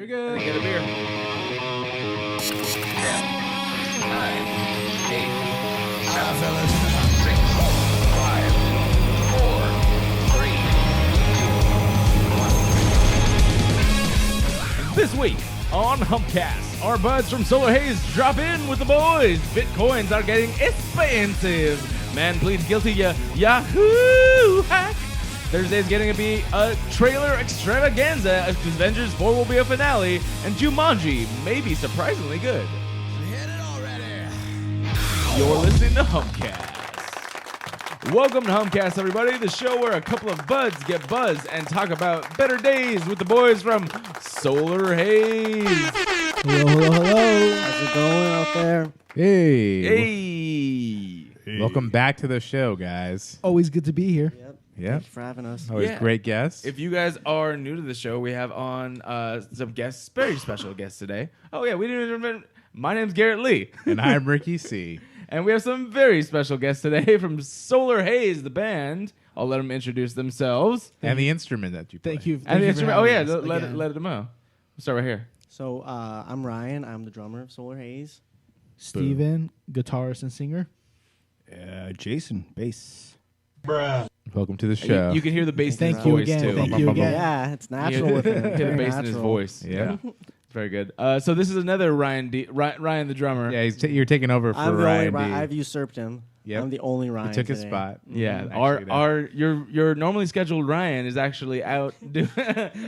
You're good. Get a beer. 10, 9, 8, 7, 6, 5, 4, 3, 2, 1. This week on Humpcast, our buds from Solar Haze drop in with the boys. Bitcoins are getting expensive. Man pleads guilty, Yahoo hack. Thursday's getting to be a trailer extravaganza. Avengers 4 will be a finale, and Jumanji may be surprisingly good. Hit it already. You're listening to Humpcast. Welcome to Humpcast, everybody, the show where a couple of buds get buzzed and talk about better days with the boys from Solar Haze. Hello. How's it going out there? Hey. Welcome back to the show, guys. Always good to be here. Yep. Yeah. Thanks for having us. Always Yeah. great guests. If you guys are new to the show, we have on some guests, very special guests today. Oh, yeah, we didn't even remember. My name's Garrett Lee. And I'm Ricky C. And we have some very special guests today from Solar Haze, the band. I'll let them introduce themselves. And the instrument that you play. Thank you. And the for instrument. Oh, having yeah, us again. let them know. We'll start right here. So I'm Ryan. I'm the drummer of Solar Haze. Steven, guitarist and singer. Jason, bass. Welcome to the show. You can hear the bass in Thank his you voice, again. too. Thank you again. Yeah, it's natural with him. Hear the Very bass in his natural. voice. Yeah. Very good. So this is another Ryan the drummer. Yeah, you're taking over for I'm the only Ryan D. Ryan. I've usurped him. Yep. I'm the only Ryan. He took his today. spot. Yeah, Actually, your normally scheduled Ryan is actually out doing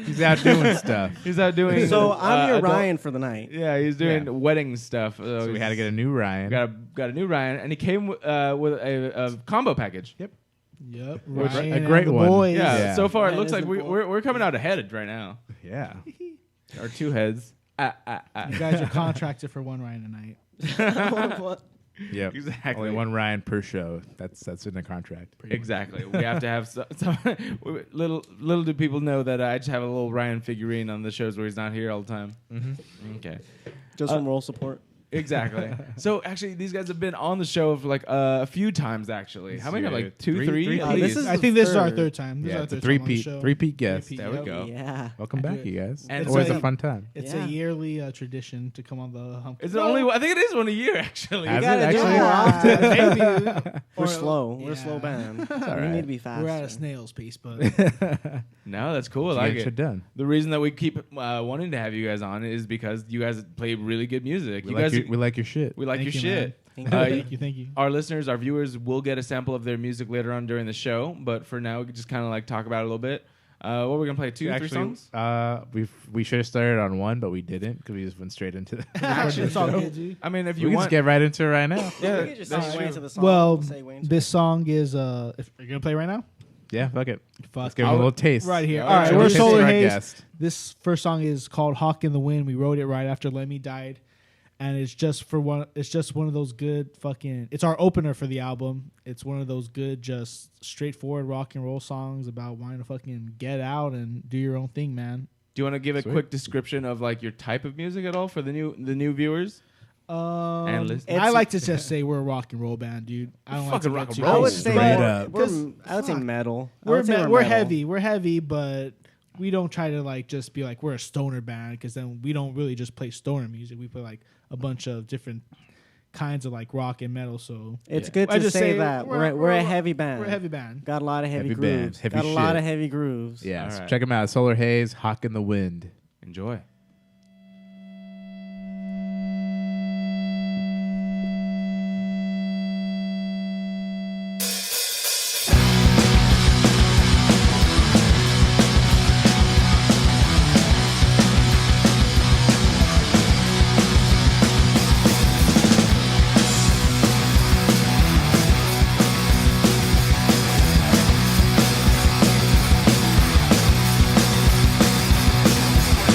he's out doing stuff. he's out doing So I'm your adult- Ryan for the night. Yeah, he's doing wedding stuff. So we had to get a new Ryan. got a new Ryan, and he came with a combo package. Yep. Yep. Which- Ryan a great and the one. boys. Yeah, Yeah. so far it Ryan looks is like the boy. we're coming out ahead right now. Yeah. Our two heads. You guys are contracted for one Ryan tonight. What? Yep. Exactly. Only one Ryan per show. That's in the contract. Exactly. We have to have some little do people know that I just have a little Ryan figurine on the shows where he's not here all the time. Mm-hmm. Okay. Just some role support. Exactly. So actually, these guys have been on the show for like a few times. Actually, how many? Yeah, Like two, three- three. three- at this least. is I think this is our third. third time. This is Yeah, our it's a third time on the three-peat show. three-peat guest. Three-peat, There we yep. go. Yeah. Welcome back, you guys. And It's always it's a fun time. It's Yeah. a yearly tradition to come on the hump. Is it only? I think it is one a year actually. Has gotta it do actually? it more often. Maybe. We're Or- slow. We're a yeah. slow band. We right. need to be faster. We're at a snail's pace, but No, that's cool. I Let's like get it. shit done. The reason that we keep wanting to have you guys on is because you guys play really good music. We You like guys, your, we like your shit. we like Thank your you, man. shit. Thank you. thank you. Our listeners, our viewers will get a sample of their music later on during the show. But for now, we can just kind of like talk about it a little bit. What are we gonna play? Two, three songs? We should have started on one, but we didn't because we just went straight into the. Actually, it's all good, dude. I mean, if we you can want, just get right into it right now. yeah, We can just that's segue true. into the song. Well, Segue into this song is if you're gonna play right now. Yeah, fuck it. Fuck. Let's give them a little taste. Right here. Yeah, All right, sure. we're Taste Solar our Haze. guest. This first song is called "Hawk in the Wind." We wrote it right after Lemmy died, and it's just one of those good fucking. It's our opener for the album. It's one of those good, just straightforward rock and roll songs about wanting to fucking get out and do your own thing, man. Do you want to give a Sweet. quick description of like your type of music at all for the new viewers? And listen. I like to just say we're a rock and roll band, dude. I don't Fucking like rock to and get roll. I would too say Straight more- up. I would say fuck. metal. I We're would say we're metal. heavy. We're heavy, but we don't try to like just be like we're a stoner band because then we don't really just play stoner music. We play like a bunch of different kinds of like rock and metal. So It's Yeah. good I to just say say that we're a heavy band. we're a heavy band. Got a lot of heavy Heavy band, grooves. heavy Got a lot shit. of heavy grooves. Yeah, All so right. check them out. Solar Haze, Hawk in the Wind. Enjoy.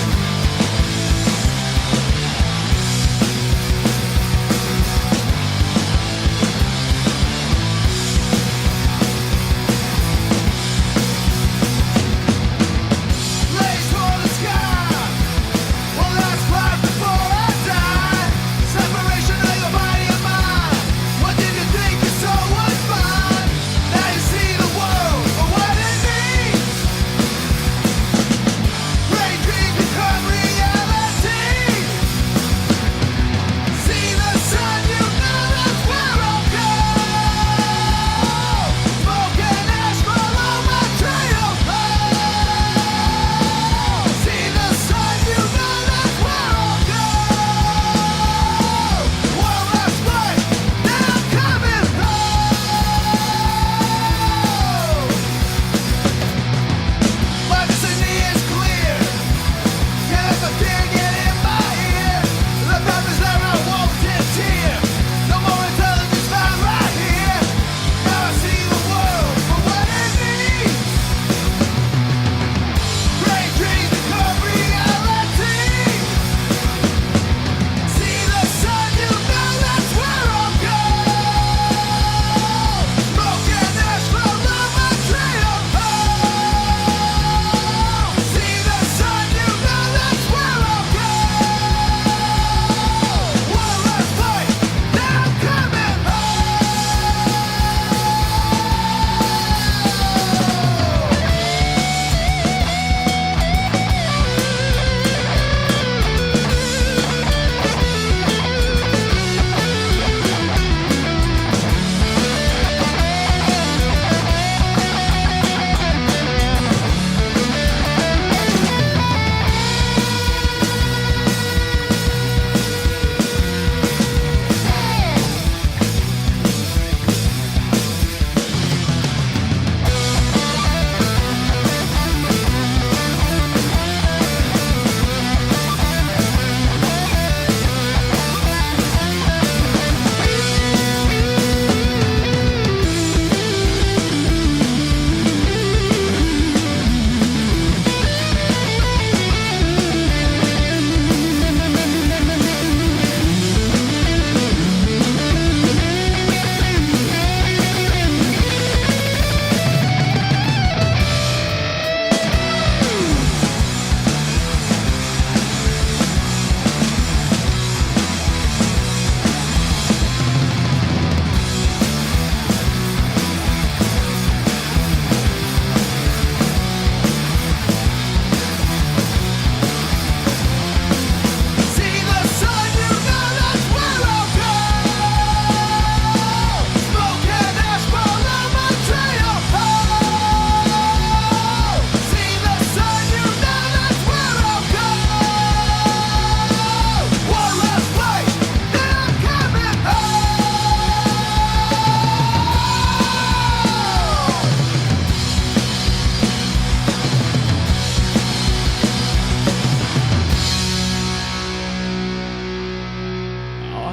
Hawk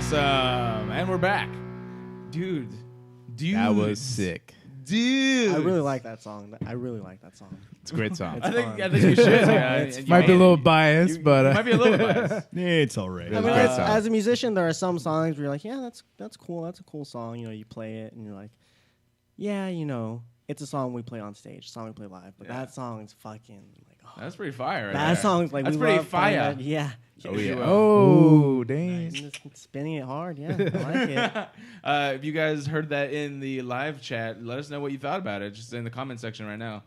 Awesome. And we're back. Dude. That was sick. Dude. I really like that song. It's a great song. I think fun. you should. Yeah. It's Might be a little biased, but might be a little biased. It's all right. It I was mean, a great song. as a musician, there are some songs where you're like, yeah, that's cool. That's a cool song. You know, you play it and you're like, yeah, you know, it's a song we play on stage, a song we play live. But that song's fucking like, oh, That's pretty fire. Right that there. song's like, That's we pretty love playing fire. that. Yeah. Oh, yeah. Oh, dang. And just spinning it hard. Yeah, I like it. If you guys heard that in the live chat, let us know what you thought about it. Just in the comment section right now.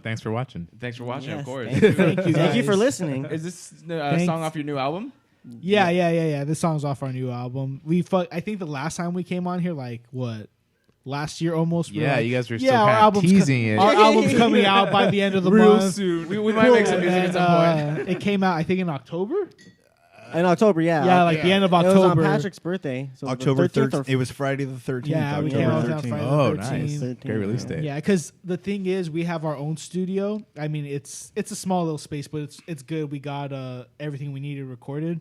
Thanks for watching. Thanks for watching, Yes, of course. Thank you, Thank you, for guys. listening. Is this a Thanks. song off your new album? Yeah. This song's off our new album. I think the last time we came on here, like what, last year almost. we were Yeah, like, you guys were still our kind of album's teasing it. Our album's coming out by the end of the month. soon. We might make some And music at then, some point. it came out, I think, in October. In October, yeah. Yeah, like the end of It was on October. Patrick's birthday. So October 13th 13th. It was Friday the 13th. Yeah, we October came out on 13th. Friday Oh, the nice. 13th. Great release date. Yeah, because the thing is, we have our own studio. I mean, it's a small little space, but it's good. We got everything we needed recorded.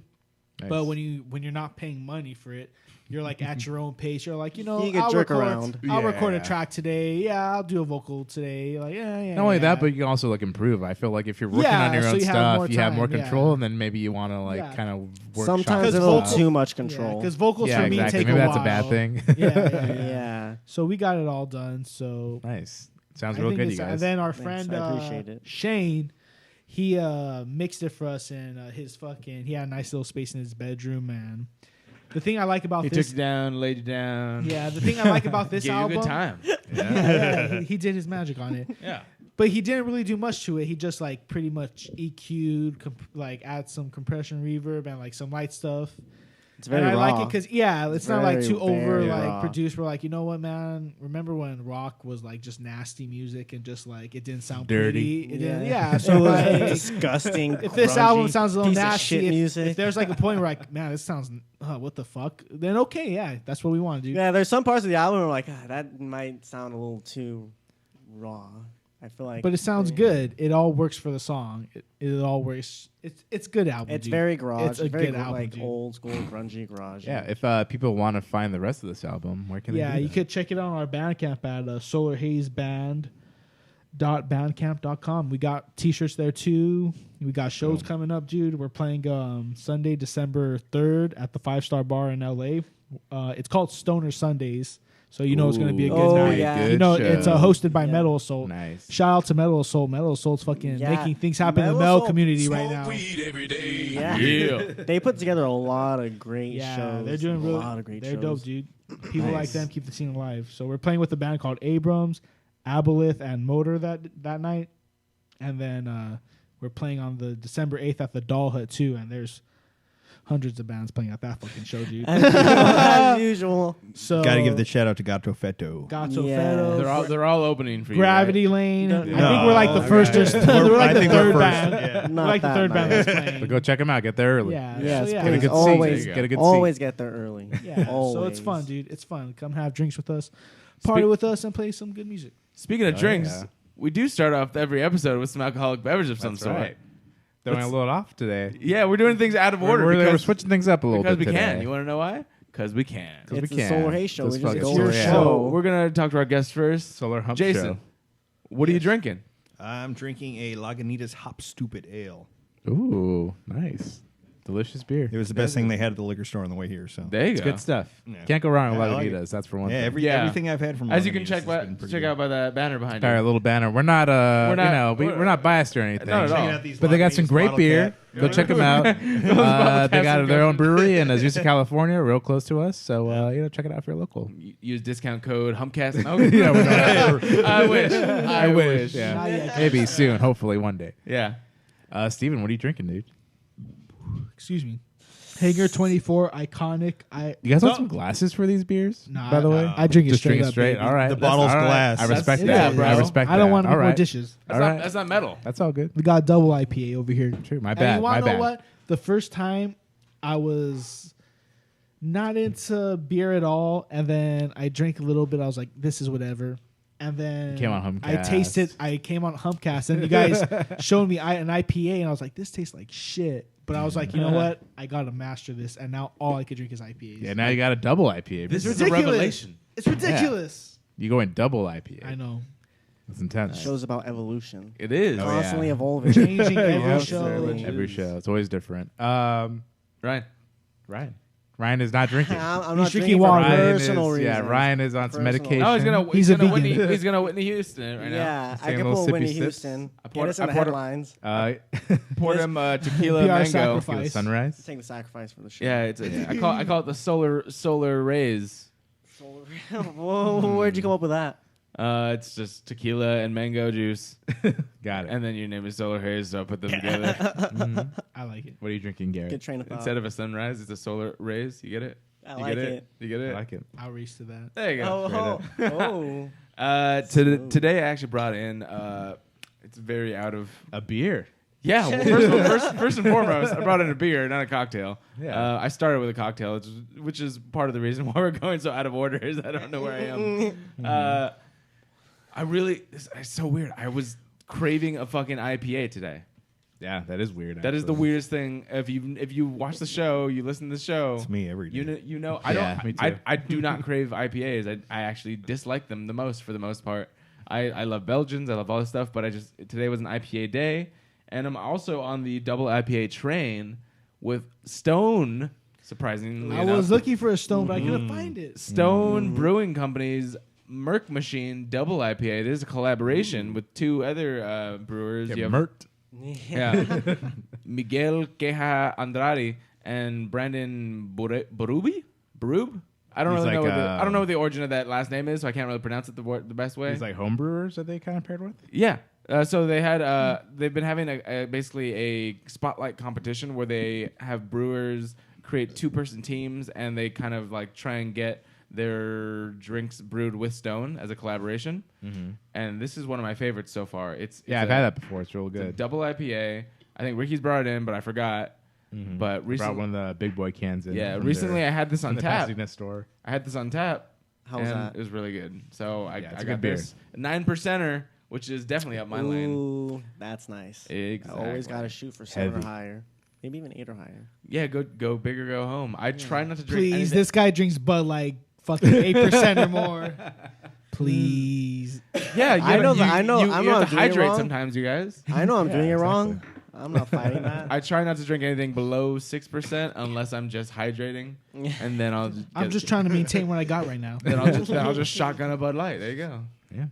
Nice. But when you're not paying money for it, you're like at your own pace. You're like, you know, You can I'll jerk record, around. I'll record a Yeah. track today. Yeah, I'll do a vocal today. Like, yeah. Not only yeah. that, but you can also like improve. I feel like if you're working Yeah, on your so own you have stuff, more you have more time, control, yeah. and then maybe you want to like Yeah. kind of workshop Sometimes it it's a vocal- little too much control. because vocals Yeah, for me exactly. take Maybe a that's while. a bad thing. Yeah. yeah. So we got it all done. So Nice. Sounds I real think good, you it's- guys. And then our Thanks, friend I appreciate it. Shane, he mixed it for us in he had a nice little space in his bedroom, man. The thing I like about He this, took you down, laid you down. yeah, the thing I like about this Gave you a album, good time. yeah, he did his magic on it. Yeah. But he didn't really do much to it. He just like pretty much EQ'd, like add some compression reverb and like some light stuff. It's very And I raw. like it because it's not like Very, too over very like raw. produced. We're like, you know what, man? Remember when rock was like just nasty music and just like it didn't sound Dirty. pretty? It didn't, Yeah. yeah. So It was like, disgusting. if this grungy album sounds a little piece of nasty, shit if, music. if there's like a point where like, man, this sounds what the fuck, then okay, yeah, that's what we want to do. yeah, there's some parts of the album where I'm like, that might sound a little too raw. I feel like, But it sounds good. It all works for the song. It all works. It's good album. It's dude. very garage. It's a very good album, like dude. old school grungy garage. yeah, if people want to find the rest of this album, where can they Yeah, do you that? could check it out on our Bandcamp at solarhazeband.bandcamp.com. We got t-shirts there too. We got shows coming up, dude. We're playing Sunday, December 3rd at the 5-Star Bar in LA. It's called Stoner Sundays. So you know it's going to be a good Oh, night. yeah. You know, Good it's show. hosted by Yeah. Metal Assault. Nice. Shout out to Metal Assault. Metal Assault's fucking Yeah. making things happen in the Metal metal Assault. community right now. Yeah. Yeah. They put together a lot of great Yeah, shows. they're doing really. a lot of great they're shows. dope, dude. People like Nice. them keep the scene alive. So we're playing with a band called Abrams, Aboleth, and Motor that night, and then we're playing on the December 8th at the Doll Hut too. And there's hundreds of bands playing at that fucking show, dude. As usual. So Got to give the shout out to Gato Fetto. Gato Yeah. Fetto, They're all opening for you. Gravity Lane. No. I think we're like the first. Or we're like I the think we're third first, band. yeah. We're Not like the that third band nice. that's playing. But go check them out. Get there early. Yeah. Yes, so, yeah. Get a please. good Always, seat. Get a good always seat. get there early. Yeah, so it's fun, dude. It's fun. Come have drinks with us, party with us, and play some good music. Speaking of Oh, drinks, yeah. we do start off every episode with some alcoholic beverage of some That's sort. right. Throwing a little off today. Yeah, we're doing things out of order We're because, switching things up a little because bit we today. can. You want to know why? Because we can. Because It's we the can. Solar Haze show. Just We just fucking go Solar with Haze. the So show. we're gonna talk to our guest first. Solar Hump Jason, Show. what are you drinking? I'm drinking a Lagunitas Hop Stupid Ale. Ooh, nice. Delicious beer. It was the best thing they had at the liquor store on the way here. So There you It's go. good stuff. Yeah. Can't go wrong with Yeah, I like Lagunitas. That's for one yeah, thing. Yeah. everything I've had from As you can Lagunitas check has been pretty check good. out by that banner behind All right, you. a little banner. We're not, We're not- we're not biased or anything. Not at all. Checking out these But they got some Lagunitas great bottle beer. cap. Go check them out. They got their own brewery in Azusa, California, real close to us. So check it out if you're local. Use discount code Humpcast. No, Yeah, we're not- I wish. I wish. Yeah, Not yet. maybe soon. Hopefully one day. Yeah. Steven, what are you drinking, dude? Excuse me. Hanger 24, iconic. You guys want some glasses for these beers? Nah, by the way, I drink it just straight drink it up, straight. baby. All right, The bottle's all right. glass. I respect It that. is, bro. I respect I don't that. want to All make more right. dishes. That's All not right. that's not metal. That's all good. We got double IPA over here. True. My And bad. you My want to know bad. what? The first time I was not into beer at all, and then I drank a little bit. I was like, "This is whatever." And then Came on I Humpcast. tasted. I came on Humpcast, and you guys showed me an IPA, and I was like, "This tastes like shit." But I was like, you know what? I gotta master this, and now all I could drink is IPAs. Yeah, now you got a double IPA. This It's is a ridiculous. revelation. It's ridiculous. You going double IPA. I know. It's intense. Show's about evolution. It is. Oh, Constantly yeah. evolving. Changing every Yes, show. sir. Every show. It's always different. Right. Ryan is not drinking. I'm He's not drinking drinking for water. personal reasons. Yeah, Ryan is on some Personal. medication. Oh, He's a vegan. He's gonna Whitney Houston right now. Yeah, Just I taking can a little pull Whitney sippy sips. Houston. I Get poured- us I in the poured- headlines. Poured him tequila Be our mango. sacrifice. Sunrise. Take the sacrifice for the show. Yeah, I call it the solar rays. Whoa, where'd you come up with that? It's just tequila and mango juice, Got it. and then your name is Solar Haze, so I put them together. I like it. What are you drinking, Garrett? Good train of thought. Instead of a sunrise, it's a solar rays. You get it? I You like get it. You get it? I like it. I'll race to that. There you go. Oh, oh. Today I actually brought in. It's very out of. A beer. Yeah, well, first and foremost, I brought in a beer, not a cocktail. Yeah. I started with a cocktail, which is part of the reason why we're going so out of order. Is I don't know where I am. It's so weird. I was craving a fucking IPA today. Yeah, that is weird. That is the actually. weirdest thing. If you watch the show, you listen to the show. It's me every day. You know. I Yeah, don't. me too. I do not crave IPAs. I actually dislike them the most for the most part. I love Belgians. I love all this stuff. But today was an IPA day, and I'm also on the double IPA train with Stone. Surprisingly I enough, was looking for a stone, but I couldn't find it. Stone Brewing Company's Merc Machine Double IPA. This is a collaboration with two other brewers. Get You have- murked. Yeah. Miguel Queja Andrade and Brandon Barube? I don't He's really know. like, I don't know what the origin of that last name is, so I can't really pronounce it the best way. These like homebrewers that they kind of paired with. Yeah. So they had they've been having basically a spotlight competition where they have brewers create 2-person teams and they kind of like try and get their drinks brewed with Stone as a collaboration. Mm-hmm. And this is one of my favorites so far. Yeah, I've had that before. It's real it's a good. double IPA. I think Ricky's brought it in, but I forgot. Mm-hmm. But Brought recently, one of the big boy cans in. yeah, from recently their- I had this from on the tap. Pasadena store. I had this on tap. How was and that? It was really good. So Yeah, I it's a got good beer. this 9%er, which is definitely up my lane. Ooh, that's nice. Exactly. Always got to shoot for 7 or Heavy. higher. Maybe even 8 or higher. Yeah, go big or go home. I try not to drink. Please, anything- this guy drinks Bud like fucking 8% or more. Please. Yeah, I know you, that- I know- You, I'm you have not to doing it hydrate wrong. sometimes, you guys. I know I'm Yeah, doing it exactly. wrong. I'm not fighting that. I try not to drink anything below 6% unless I'm just hydrating, and then I'll. I'm just trying to maintain what I got right now. Then I'll just shotgun a Bud Light. There you go. Yeah.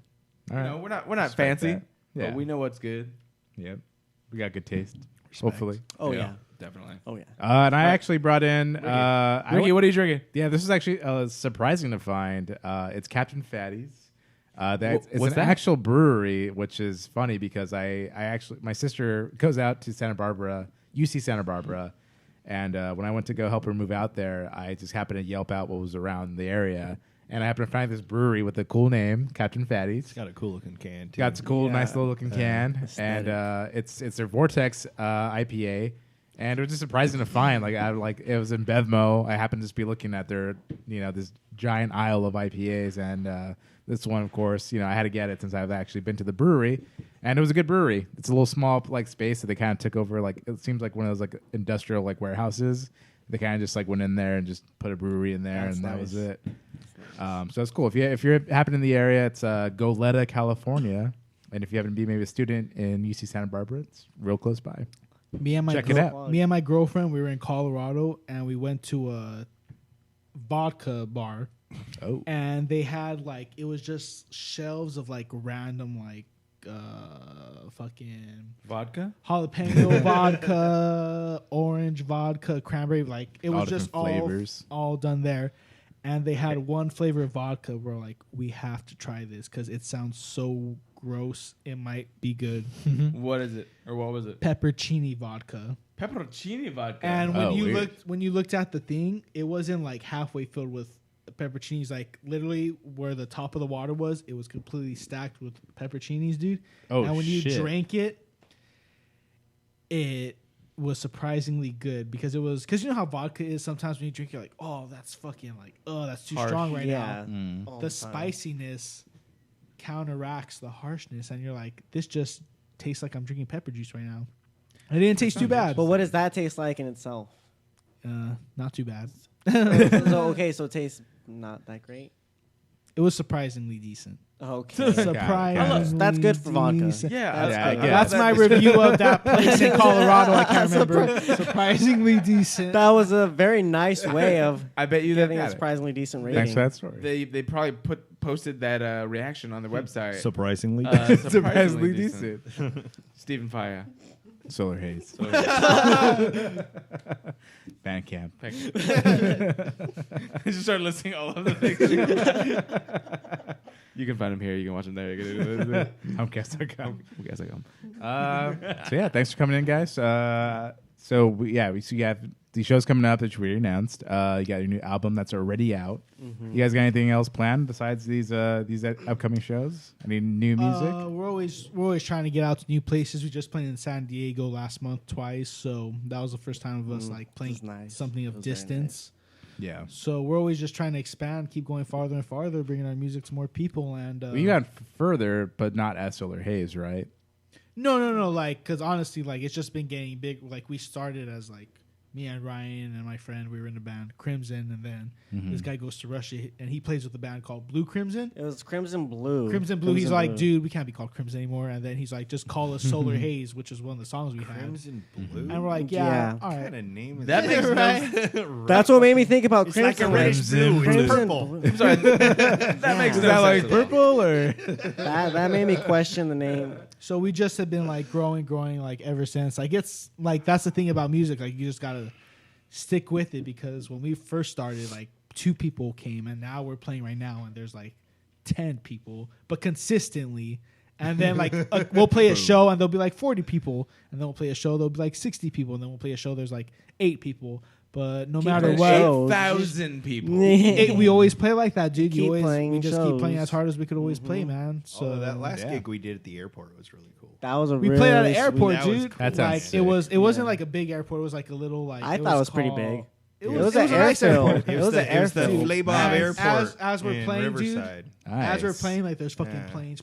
All right. No, we're not Respect fancy, that. Yeah. but we know what's good. Yep. We got good taste. Hopefully. Oh, yeah. Definitely. Oh, yeah. And I actually brought in. Ricky, what are you drinking? Yeah, this is actually surprising to find. It's Captain Fatty's. It's what's an that? actual brewery, which is funny because I actually my sister goes out to Santa Barbara, UC Santa Barbara, and when I went to go help her move out there, I just happened to Yelp out what was around the area, and I happened to find this brewery with a cool name, Captain Fatty's. It's got a cool looking can too. Got a cool, Yeah. nice little looking can, aesthetic. and it's their Vortex IPA, and it was just surprising to find. Like it was in Bevmo. I happened to just be looking at their this giant aisle of IPAs, and this one, of course, I had to get it since I've actually been to the brewery, and it was a good brewery. It's a little small space that they kind of took over. Like it seems like one of those industrial warehouses. They kind of just went in there and just put a brewery in there, That's and that was nice. it. So it's cool. If you're happen in the area, it's Goleta, California, and if you happen to be maybe a student in UC Santa Barbara, it's real close by. Me and my Check it out. Me and my girlfriend, we were in Colorado and we went to a vodka bar, Oh, and they had it was just shelves of random fucking Vodka? jalapeno vodka, orange vodka, cranberry. It All was just different flavors. all done there. And they had one flavor of vodka. We're like, we have to try this because it sounds so gross. It might be good. What is it? Or what was it? Peppercini vodka. Pepperoncini vodka. And Oh, weird. when you looked at the thing, it wasn't halfway filled with pepperoncinis. Literally where the top of the water was, it was completely stacked with pepperoncinis, dude. Oh, and when you shit. drank it, it was surprisingly good because you know how vodka is. Sometimes when you drink, you're like, oh, that's fucking that's too Harsh. strong right Yeah. now. All The time. spiciness counteracts the harshness, and you're like, this just tastes like I'm drinking pepper juice right now. It didn't taste too bad. But what does that taste like in itself? Not too bad. So it tastes not that great. It was surprisingly decent. Okay. Surprisingly That's good for vodka. decent. Yeah, Yeah, I good. guess. That's my review of that place in Colorado. I can't remember. Surprisingly decent. That was a very nice way of I bet you giving a got it. surprisingly decent rating. Thanks for that story. They probably posted that reaction on their website. Surprisingly. Surprisingly decent. Stephen Fire. Solar Haze. Bandcamp. I just started listing all of the things. You can find him here. You can watch him there. You can Humpcast.com. Humpcast.com. So yeah, thanks for coming in, guys. We see you have these shows coming up that we announced. You got your new album that's already out. Mm-hmm. You guys got anything else planned besides these upcoming shows? Any new music? We're always trying to get out to new places. We just played in San Diego last month twice, so that was the first time of us like playing was nice. something It of was very distance. Yeah. So we're always just trying to expand, keep going farther and farther, bringing our music to more people. And Well, you got further, but not as Solar Haze, right? no, like because honestly, like it's just been getting big. Like we started as like me and Ryan and my friend, we were in the band Crimson, and then this guy goes to Russia and he plays with a band called Blue Crimson. It was Crimson Blue. Crimson Blue. He's like, dude, we can't be called Crimson anymore. And then he's like, just call us Solar Haze, which is one of the songs we had. Crimson Blue. And we're like, Yeah. yeah, all What right. kind of name is That that? makes no That's what made me think about It's like Crimson. a reddish blue. It's Crimson purple. Blue. I'm sorry. That makes Is no that like sense at all. purple or? that made me question the name. So we just have been like growing like ever since. Like it's like that's the thing about music. Like you just gotta stick with it because when we first started, like 2 people came, and now we're playing right now, and there's like 10 people, but consistently. And then like we'll play a show, and there'll be like 40 people, and then we'll play a show, there'll be like 60 people, and then we'll play a show, there's like 8 people. But no matter playing what, shows. 8,000 people. we always play like that, dude. Keep playing We just keep playing shows. as hard as we could always play, man. So So that last Yeah. gig we did at the airport was really cool. That was a we really played at an sweet- airport, That was dude. cool. That sounds Like sick. it wasn't like a big airport. It was like a little like I thought it was pretty called- big. It was a an nice airfield. airport. It was an it was the airfield. Flabob As- Airport as we're in playing, dude. Riverside. As we're Nice. playing, like there's fucking Yeah. planes.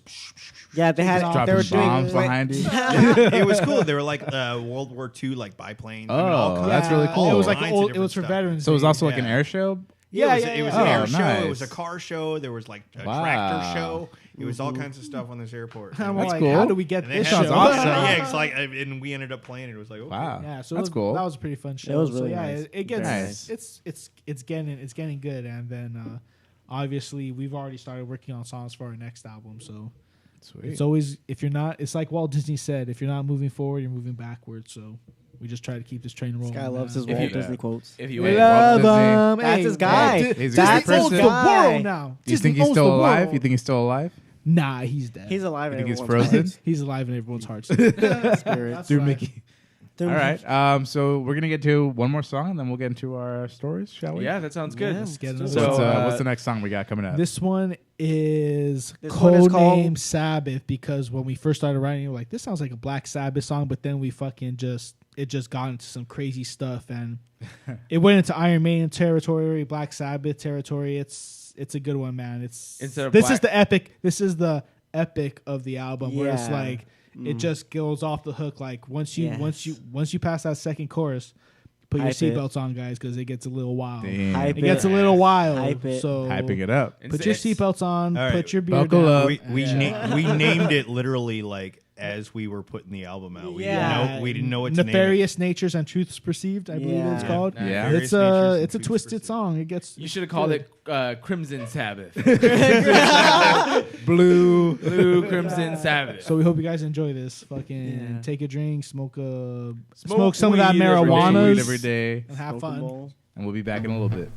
Yeah, they had. Dropping They were Dropping doing. bombs behind you. It was cool. They were like World War II like biplanes. Oh, that's really cool. It was like All old, kinds it of was for different veterans. So it was Day. also like an Yeah. air show. Yeah, it was yeah. an air Oh, show. It was a nice. car show. There was like a Wow. tractor show. It was all kinds of stuff on this airport. I'm That's like, cool. how do we get And they this had- show? awesome. Yeah, it's like, and we ended up playing it. It was like, okay. Wow. Yeah, so That's cool. That was a pretty fun show. was so really yeah, nice. it gets Nice. it's getting good, and then obviously we've already started working on songs for our next album. So Sweet. it's always it's like Walt Disney said, if you're not moving forward, you're moving backwards. So we just try to keep this train rolling. This guy loves his If Walt you- Disney quotes. If you We wait, love Disney. him. That's Hey, his guy. Di- He's Disney a owns the guy. world now. Do you think Disney he's owns still the alive? world. You think he's still alive? Nah, he's dead. He's alive. You in think he's everyone's frozen? He's alive in everyone's hearts. spirits. Through right. Mickey. All right. So we're gonna get to one more song, and then we'll get into our stories, shall we? yeah, that sounds good. Yeah. Let's get So, into So it. what's the next song we got coming up? This one is This one is called- Codename Sabbath, because when we first started writing, we were like, this sounds like a Black Sabbath song, but then we fucking just got into some crazy stuff, and it went into Iron Maiden territory, Black Sabbath territory. It's a good one, man. Instead of this Black- is the epic. This is the epic of the album, where it's Yeah. like it just goes off the hook. Like once you pass that second chorus, put your Hype it. seatbelts on, guys, because it gets a little wild. Damn. Hype It gets a little wild. Hype it. So Hyping it up. put your seatbelts on. All right. Put your beer Buckle down. up. We named it literally like as we were putting the album out. We didn't know what to name it. Nefarious Natures and Truths Perceived, I believe it's Yeah. called. Yeah. It's Nefarious Natures and it's a Truths twisted Perceived. song. It gets You should have called it Crimson Sabbath. Blue. Blue Crimson Sabbath. So we hope you guys enjoy this. Fucking Yeah. take a drink, smoke Smoke some of that weed every day. marijuana Weed every day, and have Smoke 'em fun. all. and we'll be back in a little bit.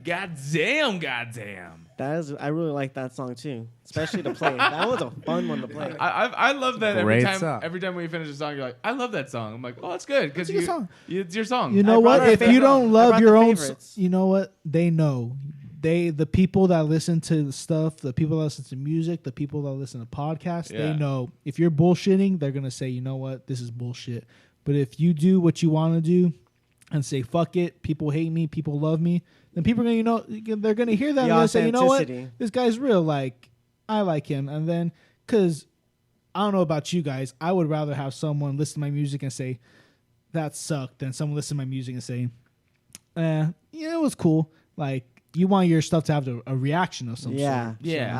Goddamn. I really like that song too, especially to play. That was a fun one to play. I love that Great every time. song. Every time we finish a song, you're like, I love that song. I'm like, oh, that's good because It's a good song. it's your song. You know brought what? our If you favorite- don't I love brought your the own, favorites. you know what? They know. The people that listen to the stuff, the people that listen to music, the people that listen to podcasts, Yeah. they know. If you're bullshitting, they're gonna say, you know what, this is bullshit. But if you do what you want to do and say fuck it, people hate me, people love me, then people are gonna, they're gonna hear that and they'll say, you know what, authenticity. this guy's real. Like, I like him. And then, cause I don't know about you guys, I would rather have someone listen to my music and say that sucked than someone listen to my music and say, yeah, it was cool. Like, you want your stuff to have a reaction of some sort. Yeah.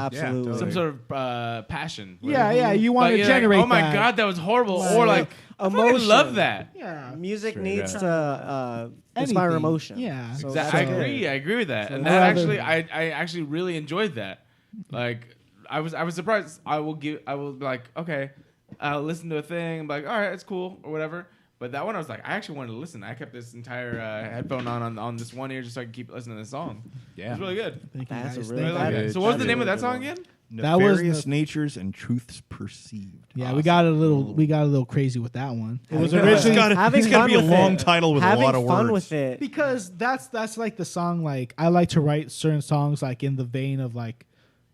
absolutely. Some sort of passion. Yeah, you want Like, to you're generate like, oh my that. god, that was horrible. Like, Or like, I fucking emotion. love that. Yeah. Music Straight needs up. to inspire Anything. emotion. Yeah. So Exactly. I that's agree. good. I agree with that. So And I'd that rather- actually, I actually really enjoyed that. Like, I was surprised. I will be like, okay, I'll listen to a thing. I'm like, all right, it's cool or whatever. But that one, I was like, I actually wanted to listen. I kept this entire headphone on this one ear just so I could keep listening to the song. Yeah. It was really good. Thank you That's guys. a I really like good- it. So what was the that's name a of that really song good again? That was Nefarious Natures and Truths Perceived. Yeah, Awesome. we got a little crazy with that one. It was Having originally fun- having It's got to fun be a with long it. title with Having a lot of fun words. with it. because that's like the song. Like, I like to write certain songs like in the vein of like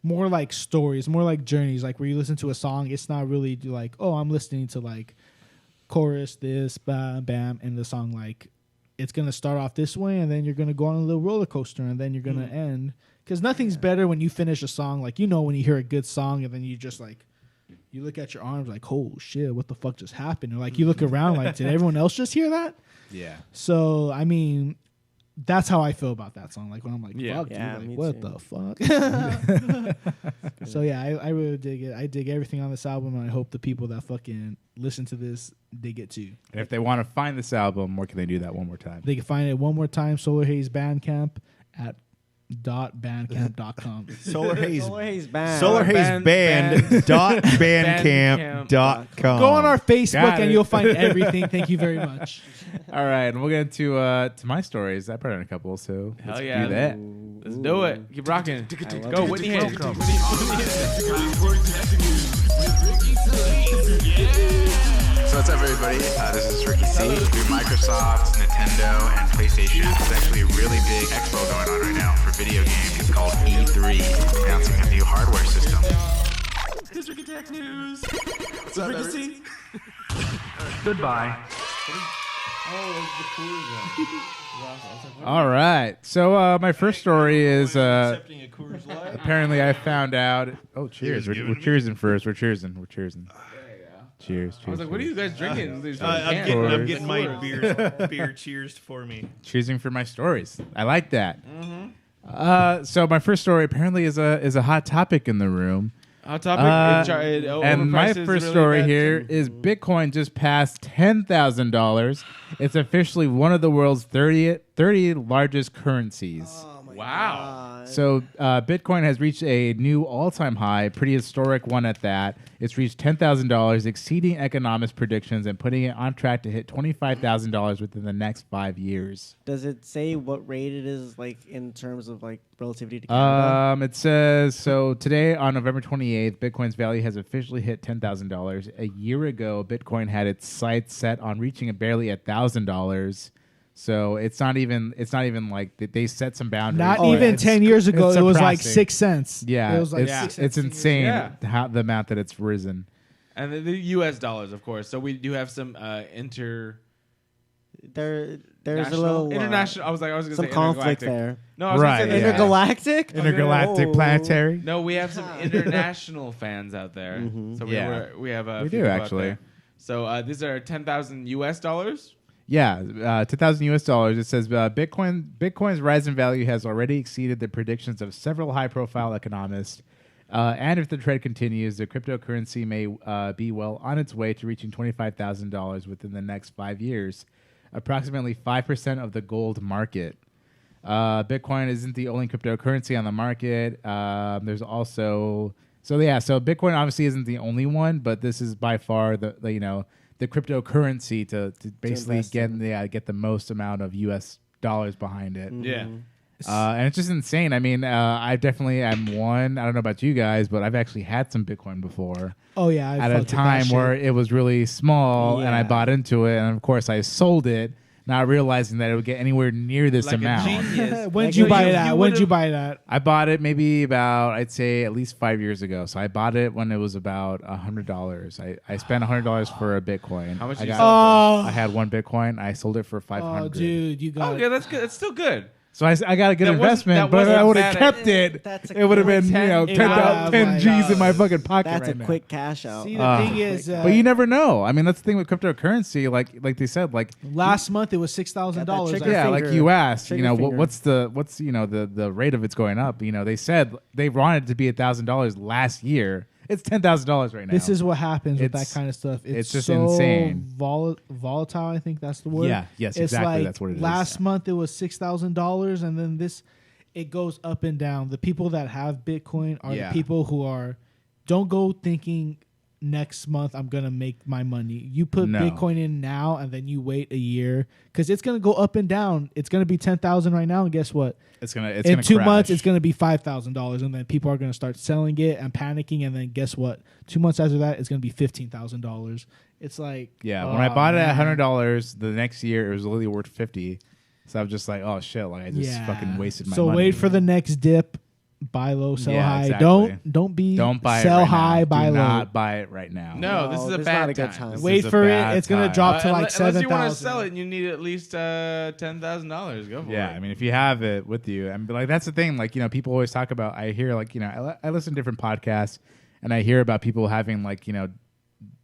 more like stories, more like journeys. Like where you listen to a song, it's not really like, oh, I'm listening to like chorus, this, bam, bam, and the song like it's gonna start off this way, and then you're gonna go on a little roller coaster, and then you're gonna end. Because nothing's better when you finish a song, like, when you hear a good song, and then you just like you look at your arms like, oh shit, what the fuck just happened? Or like you look around like, did everyone else just hear that? Yeah. So I mean, that's how I feel about that song. Like when I'm like, Yeah. fuck, dude, Yeah, like, me what too. the fuck? So yeah, I really dig it. I dig everything on this album, and I hope the people that fucking listen to this dig it too. And if they want to find this album, where can they do that one more time? They can find it one more time, Solar Haze Bandcamp at .bandcamp.com. Solar Haze. Solar Haze Band. Solar Haze Band- Band dot bandcamp.com. Go on our Facebook Got and it. you'll find everything. Thank you very much. All right, and we'll get into to my stories. I brought in a couple, so Hell let's yeah. do that. Let's do it. Keep rocking. Go, Whitney Hayes. So what's up, everybody? This is Ricky C. Through Microsoft, Nintendo, and PlayStation, there's actually a really big expo going on right now for video games. It's called E3, announcing a new hardware system. Here's Ricky Tech News. What's up, everybody? Goodbye. All right, so my first story is Accepting a Coors Light. apparently I found out. Oh, cheers! He was We're giving cheersing first. We're cheersing. We're cheersing. Cheers! I was like, what are you guys drinking? These I'm cans? getting my beer cheers for me. Cheersing for my stories. I like that. So my first story apparently is a hot topic in the room. Hot topic. And my first story here is Bitcoin just passed $10,000. It's officially one of the world's 30 largest currencies. Oh my Wow. God. So Bitcoin has reached a new all-time high, pretty historic one at that. It's reached $10,000, exceeding economists' predictions and putting it on track to hit $25,000 within the next 5 years. Does it say what rate it is, like in terms of like relativity to Canada? It says, so today on November 28th, Bitcoin's value has officially hit $10,000. A year ago, Bitcoin had its sights set on reaching barely $1,000. So it's not even like they set some boundaries. Not but even it's- 10 years ago, it's it was like surpassing. 6 cents. Yeah, It was like it's, 6 cents it's 10 years insane Yeah. how the amount that it's risen. And the U.S. dollars, of course. So we do have some There's a national- little international. I was going to some say conflict intergalactic. there. No, I was Right, going to say yeah. Intergalactic? Intergalactic Oh. planetary. No, we have some international fans out there. Mhm. So Yeah. we have a We few do, people out actually. there. So these are 10,000 U.S. dollars. Yeah, $10,000 US. It says Bitcoin's rise in value has already exceeded the predictions of several high-profile economists. And if the trend continues, the cryptocurrency may be well on its way to reaching $25,000 within the next 5 years, approximately 5% of the gold market. Bitcoin isn't the only cryptocurrency on the market. There's also so Bitcoin obviously isn't the only one, but this is by far the cryptocurrency to basically invest in. get the most amount of US dollars behind it. Yeah. And it's just insane. I mean, I definitely am one. I don't know about you guys, but I've actually had some Bitcoin before. Oh yeah, I at a fucked with that time shit. where it was really small, and I Yeah. bought into it, and of course I sold it, not realizing that it would get anywhere near this Like a amount. genius. When'd you So buy that? you When'd you would've- buy that? I bought it maybe about, I'd say at least 5 years ago. So I bought it when it was about $100. I spent $100 for a Bitcoin. How much I did you got- sell I had one Bitcoin. I sold it for 500. Oh, dude, you got Okay, that's good. That's still good. So I got a good That wasn't- investment, that but wasn't I would have bad. kept it. That's a It would have been, quick 10 $10 G's in my fucking pocket That's right a now. quick cash out. See, the thing is, But you never know. I mean, that's the thing with cryptocurrency. Like they said, like last month it was $6,000. trigger yeah, finger. like you asked, Trigger finger. what's the rate of it's going up? They said they wanted it to be $1,000 last year. It's $10,000 right now. This is what happens with that It's- kind of stuff. It's just so insane. Volatile. I think that's the word. Yeah, yes, it's exactly, Like that's what it is. last month it was $6,000, and then it goes up and down. The people that have Bitcoin are Yeah. the people who don't go thinking next month I'm gonna make my money. You put No. Bitcoin in now, and then you wait a year because it's gonna go up and down. It's gonna be 10,000 right now, and guess what? it's In gonna 2 months, crash. it's going to be $5,000, and then people are going to start selling it and panicking. And then guess what? 2 months after that, it's going to be $15,000. It's like Yeah, when I bought it at man. $100, the next year it was literally worth 50. So I was just like, oh shit, like I just fucking wasted my so money. wait for the next dip. Buy low, sell Yeah, high. exactly. Don't buy sell it right high, now. buy Do low. not buy it right now. No, this is a this is bad not a good time. time. Wait is a for it. bad It's going to time. drop to like unless you want to 7,000. sell it and you need at least $10,000. Go for Yeah, it. I mean, if you have it with you, and like that's the thing. Like people always talk about. I hear like I listen to different podcasts, and I hear about people having like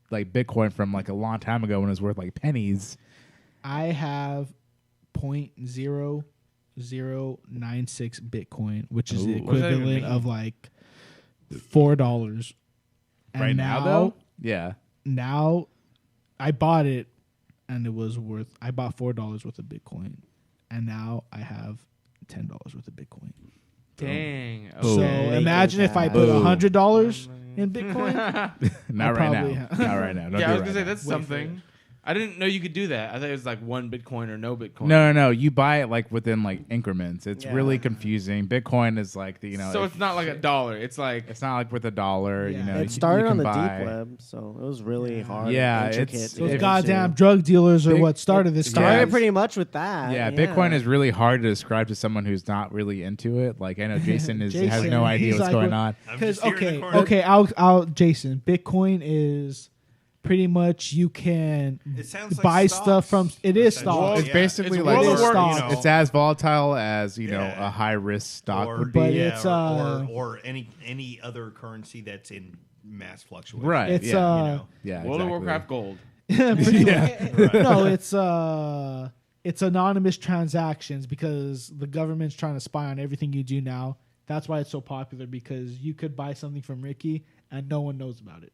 like Bitcoin from like a long time ago when it was worth like pennies. I have 0.0096 Bitcoin, which is the Ooh. What does that even equivalent mean? of like $4. And Right now, though, yeah. now I bought it and it was worth I bought $4 worth of Bitcoin, and now I have $10 worth of Bitcoin. Dang. So Okay. imagine if I put Boom. $100 in Bitcoin. Not right probably now. have- Not right now. Don't Yeah, I do was it gonna say right that's Wait for something. I didn't know you could do that. I thought it was like one Bitcoin or no Bitcoin. No. You buy it like within like increments. It's Yeah. really confusing. Bitcoin is like So it's not like $1. It's like it's not like with $1. Yeah. It started you on can the buy- deep web, so it was really hard. Yeah, and intricate it's- to Those get goddamn into. drug dealers are Big- what started this. Started Yeah. pretty much with that. Yeah, Bitcoin is really hard to describe to someone who's not really into it. Like I know Jason has Jason, no idea he's what's like, going what- on. Because I'm just here in the corner. okay, I'll Jason. Bitcoin is pretty much you can It sounds like buy stocks, stuff from. It is essentially. stocks. It's Yeah. basically It's like World of War- you know, it's as volatile as Yeah. a high risk stock or, would be. But yeah, it's, or any other currency that's in mass fluctuation. Right. It's yeah. You know. Yeah. World of exactly. Warcraft gold. No, it's anonymous transactions because the government's trying to spy on everything you do now. That's why it's so popular, because you could buy something from Ricky and no one knows about it.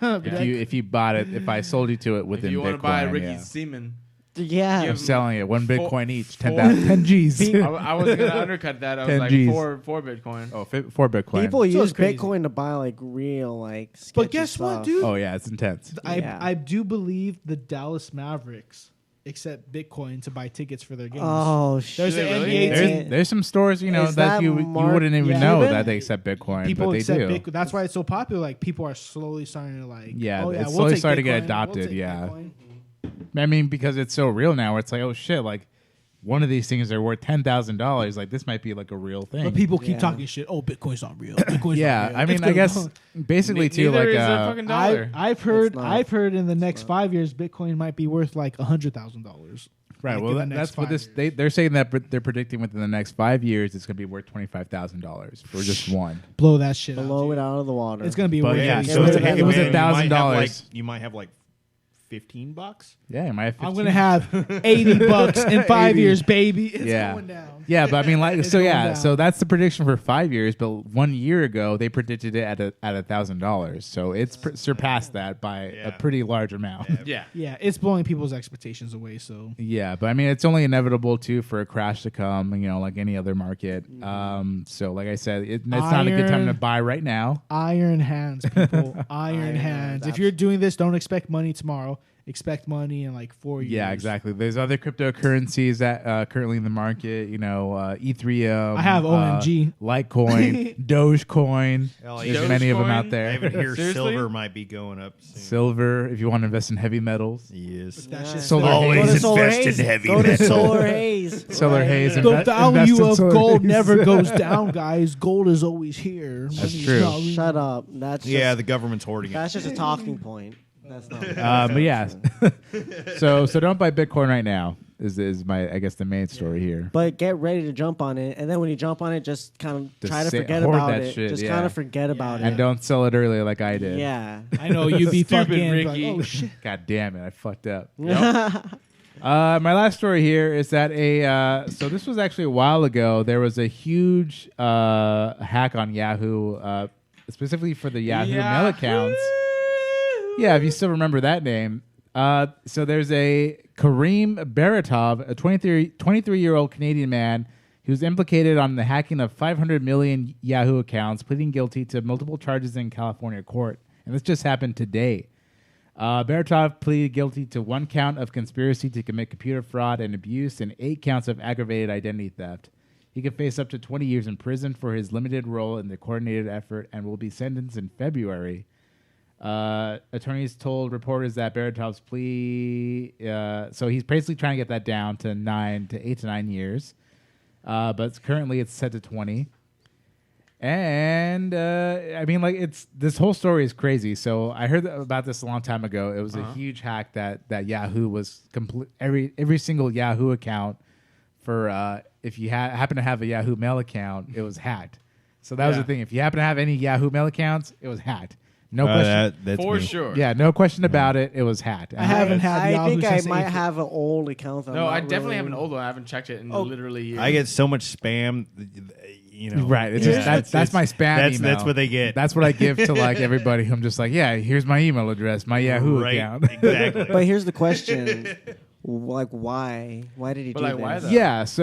If you bought it, if I sold you to it If within you Bitcoin, want to buy Ricky's yeah. semen, Yeah. You I'm have- selling it 1 Bitcoin each, 10 G's. I wasn't gonna undercut that. I was 10 like Gs. four Bitcoin. Oh, 4 Bitcoin. People So it's use crazy. Bitcoin to buy like real like. But sketchy guess what, stuff. dude? Oh yeah, it's intense. Yeah. I do believe the Dallas Mavericks accept Bitcoin to buy tickets for their games. Oh shit! There's an really? NBA team. There's some stores, Is that that you Mark wouldn't even Yeah. know Cuban? that they accept Bitcoin, People but they accept do. Bitcoin. That's why it's so popular. Like people are slowly starting to like. Yeah, oh, yeah, it's we'll slowly take starting to get Bitcoin. adopted, take yeah. Bitcoin. I mean, because it's so real now. Where it's like, oh shit, like one of these things are worth $10,000. Like this might be like a real thing. But people keep Yeah. talking shit. Oh, Bitcoin's not real. Bitcoin's yeah, not real. I mean, It's I gonna guess go- basically too, Neither like is a fucking dollar. I've heard. not. I've heard in the next 5 years, Bitcoin might be worth like $100,000. right. like Well, in the next that's what 5 this years. they're saying that they're predicting within the next 5 years it's going to be worth $25,000 for just one. Blow that shit Blow out. it out of the water. It's gonna be But worth. yeah, it. so rid it of that was money. $1,000. You might have like $15. Yeah, it might have I'm 15. gonna have $80 in 5 80. years, baby. It's Yeah. going down. Yeah, but I mean, like, It's so going yeah, down. so that's the prediction for 5 years. But 1 year ago, they predicted it at $1,000. So it's surpassed that by a Yeah. pretty large amount. Yeah. Yeah. Yeah, it's blowing people's expectations away. So But I mean, it's only inevitable too for a crash to come. Like any other market. So like I said, it's not a good time to Iron- buy right now. iron hands, people. Iron hands. If you're doing this, don't expect money tomorrow. expect money in like 4 years. Yeah, exactly. There's other cryptocurrencies that currently in the market. Ethereum. I have OMG. Litecoin, Dogecoin. There's many of them out I there. even hear Seriously? silver might be going up soon. Silver, if you want to invest in heavy metals. Yes. That shit's Solar Always haze. Solar invest Haze. in heavy Go to metal. Solar Haze. Solar haze. The invest value in of solar gold haze. never goes down, guys. Gold is always here. Money's true. not really- Shut up. That's Yeah, just, the government's hoarding it. that's just a talking point. That's not. But yeah, so don't buy Bitcoin right now. Is my I guess the main story here. But get ready to jump on it, and then when you jump on it, just kind of Just try to say- forget hoard about that it. shit, Just yeah. kind of forget about And it. don't sell it early like I did. Yeah. I know you'd be Stupid fucking like, Ricky. oh shit. God damn it, I fucked up. My last story here is that so this was actually a while ago. There was a huge hack on Yahoo, specifically for the Yahoo mail accounts. Yeah, if you still remember that name. So there's a Kareem Baratov, a 23-year-old Canadian man who's implicated on the hacking of 500 million Yahoo accounts, pleading guilty to multiple charges in California court. And this just happened today. Baratov pleaded guilty to 1 count of conspiracy to commit computer fraud and abuse and 8 counts of aggravated identity theft. He could face up to 20 years in prison for his limited role in the coordinated effort and will be sentenced in February. Attorneys told reporters that Baratov's plea, so he's basically trying to get that down to 8 to 9 years, but currently it's set to 20. And I mean, like, this whole story is crazy. So I heard about this a long time ago. It was a huge hack that Yahoo was every single Yahoo account for if you happen to have a Yahoo Mail account, it was hacked. So that was the thing. If you happen to have any Yahoo Mail accounts, it was hacked. No question. That's For me. sure. Yeah, no question about it. It was hacked. I haven't had I Yahoo think I since might April. have an old account. No, I definitely have an old one. I haven't checked it in literally years. I get so much spam. Right. It's just, that's my spam email. That's what they get. That's what I give to like everybody. I'm just like, yeah, here's my email address, my Yahoo right. account. Exactly. But here's the question: like, why? Why did he But, do like, this? why though?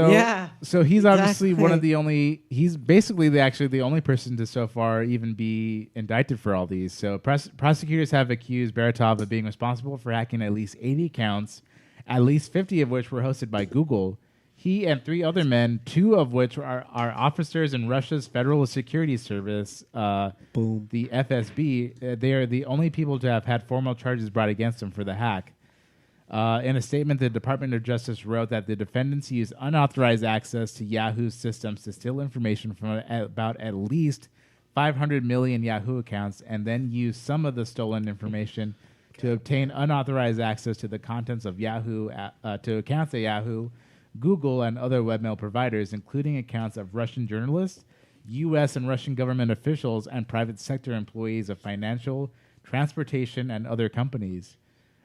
Yeah, so he's obviously one of exactly. the only. He's basically the only person to so far even be indicted for all these. So prosecutors have accused Baratov of being responsible for hacking at least 80 accounts, at least 50 of which were hosted by Google. He and 3 other men, 2 of which are officers in Russia's Federal Security Service, Boom. the FSB. They are the only people to have had formal charges brought against them for the hack. In a statement, the Department of Justice wrote that the defendants used unauthorized access to Yahoo's systems to steal information from about at least 500 million Yahoo accounts and then used some of the stolen information to obtain unauthorized access to the contents of Yahoo, to accounts at Yahoo, Google, and other webmail providers, including accounts of Russian journalists, U.S. and Russian government officials, and private sector employees of financial, transportation, and other companies.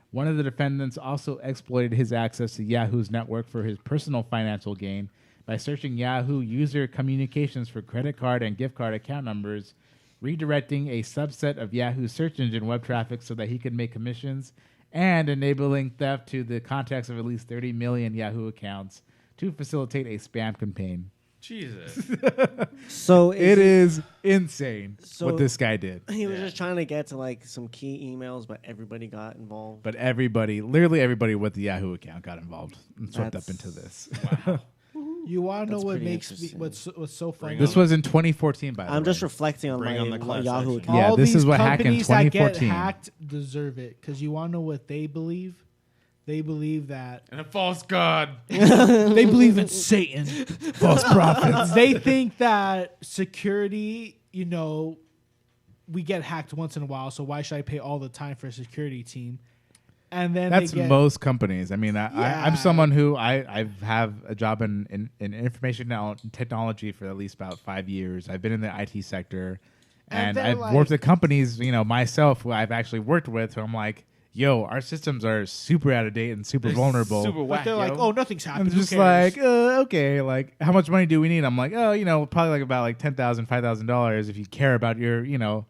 One of the defendants also exploited his access to Yahoo's network for his personal financial gain by searching Yahoo user communications for credit card and gift card account numbers, redirecting a subset of Yahoo search engine web traffic so that he could make commissions, and enabling theft to the contacts of at least 30 million Yahoo accounts to facilitate a spam campaign. Jesus. So It is insane So- what this guy did. He was just trying to get to like some key emails, but everybody got involved. But literally everybody with the Yahoo account got involved and swept up That's- into this. You want to know That's what pretty makes me interesting. what's so funny? This was in 2014, by the way. I'm just reflecting on Bring my on the class Yahoo action. account. Yeah, all this these is what happened in companies that get 2014. hacked deserve it because you want to know what they believe. They believe that And a false god. they believe in Satan. false prophets. They think that security, we get hacked once in a while, so why should I pay all the time for a security team? And then That's they get, most companies. I mean, I'm Yeah. someone who I have a job in information technology for at least about 5 years. I've been in the IT sector, And and they're I've like- worked at companies, myself, who I've actually worked with, who I'm like, yo, our systems are super out of date and super vulnerable. Super but whack, they're like, yo. oh, nothing's happened. I'm Who just cares? like, okay, like how much money do we need? I'm like, probably like about like $10,000, $5,000 if you care about your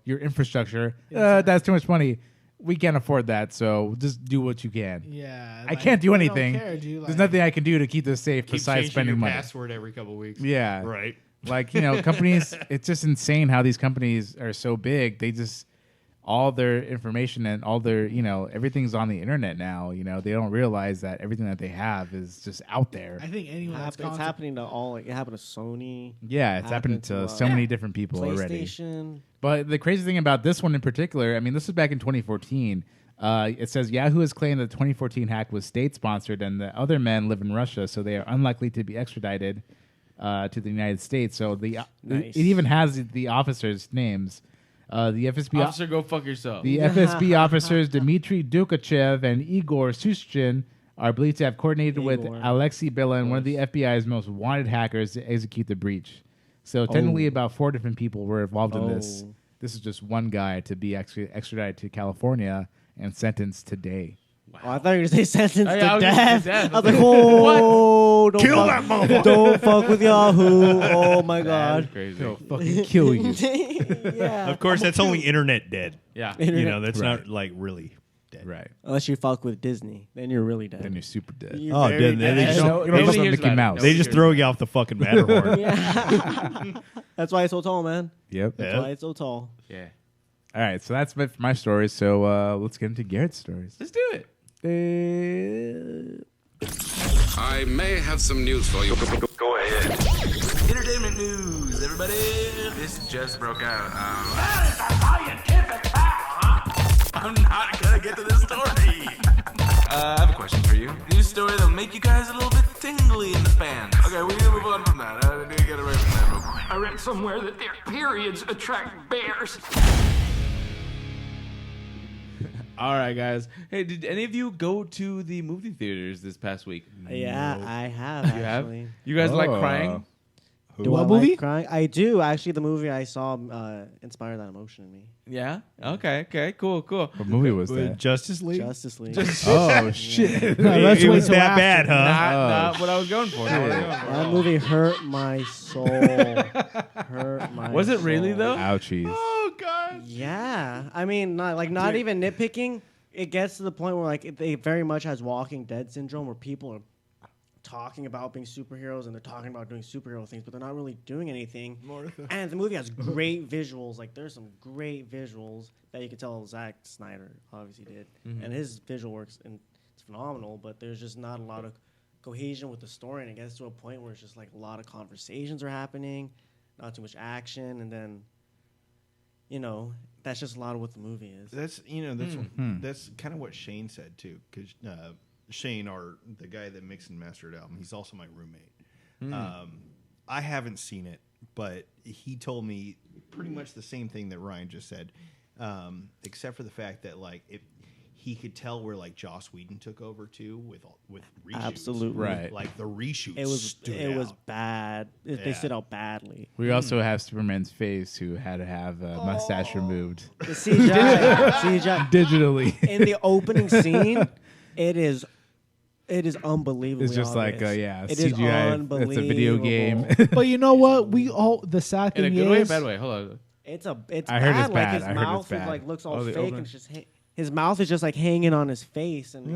infrastructure. That's too much money. We can't afford that, so just do what you can. yeah, I can't do we don't anything. care, dude. There's Like, nothing I can do to keep this safe Keep besides changing spending your money. password every couple weeks. Yeah, Right. like companies. It's just insane how these companies are so big. They just all their information and all their, everything's on the internet now. They don't realize that everything that they have is just out there. I think anyone that's It's happening to all. Like, it happened to Sony. Yeah, it's happened to so many different people already. PlayStation. But the crazy thing about this one in particular, I mean, this was back in 2014. It says Yahoo has claimed that the 2014 hack was state-sponsored and the other men live in Russia, so they are unlikely to be extradited to the United States. So it even has the officers' names. The FSB Officer, go fuck yourself. The FSB officers Dmitry Dukachev and Igor Sushchin are believed to have coordinated with Alexei Bilin, one of the FBI's most wanted hackers, to execute the breach. So technically, about 4 different people were involved in this. This is just one guy to be extradited to California and sentenced today. Wow. Oh, I thought you were going to say sentenced to death. I was like, don't kill that motherfucker. Don't fuck with Yahoo. Oh, my God. Crazy. He'll fucking kill you. Yeah. Of course, that's only internet dead. Yeah. That's not like really dead. Right. Unless you fuck with Disney. Then you're really dead. Then you're super dead. Oh, then they just You don't fuck with Mickey Mouse. They just throw you off the fucking Matterhorn. Yeah. That's why it's so tall, man. Yep. That's why it's so tall. Yeah. All right, so that's it for my stories. So let's get into Garrett's stories. Let's do it. I may have some news for you. Go ahead. Entertainment news, everybody. This just broke out. That is a scientific fact, huh? I'm not gonna get to this story. I have a question for you. News story that'll make you guys a little bit tingly in the fans. Okay, we need to move on from that. I need to get away from that real quick. I read somewhere that their periods attract bears. All right, guys. Hey, did any of you go to the movie theaters this past week? Yeah, I have, You have? actually. You guys like crying? Do What I movie? like crying? I do. Actually, the movie I saw inspired that emotion in me. Yeah? Okay, cool. What movie was that? Justice League? Justice League. Oh, shit. No, let's it wait was till that after. bad, huh? Not what I was going for. That movie hurt my soul. Hurt my Was it really, soul. though? Ouchies. Oh, God. Yeah. I mean, not even nitpicking. It gets to the point where it very much has Walking Dead syndrome, where people are talking about being superheroes and they're talking about doing superhero things, but they're not really doing anything. And the movie has great visuals. Like, there's some great visuals that you can tell Zack Snyder obviously did, and his visual works and it's phenomenal. But there's just not a lot of cohesion with the story, and it gets to a point where it's just like a lot of conversations are happening, not too much action, and then that's just a lot of what the movie is. That's that's kind of what Shane said too, because Shane, the guy that mixed and mastered album, he's also my roommate. I haven't seen it, but he told me pretty much the same thing that Ryan just said, except for the fact that he could tell where Joss Whedon took over too with reshoots. Absolutely. Right. Like the reshoots. It was bad. They stood out badly. We also have Superman's face, who had to have a mustache removed The CGI digitally. in the opening scene, it is unbelievable. It's just obvious. it is CGI. unbelievable. It's a video game. But you know what? The sad In a thing good way or is, bad way? Hold on. It's I heard it's bad. bad. His I heard mouth it's bad. is looks all Oh, the fake, opening? and it's just his mouth is just hanging on his face, and It's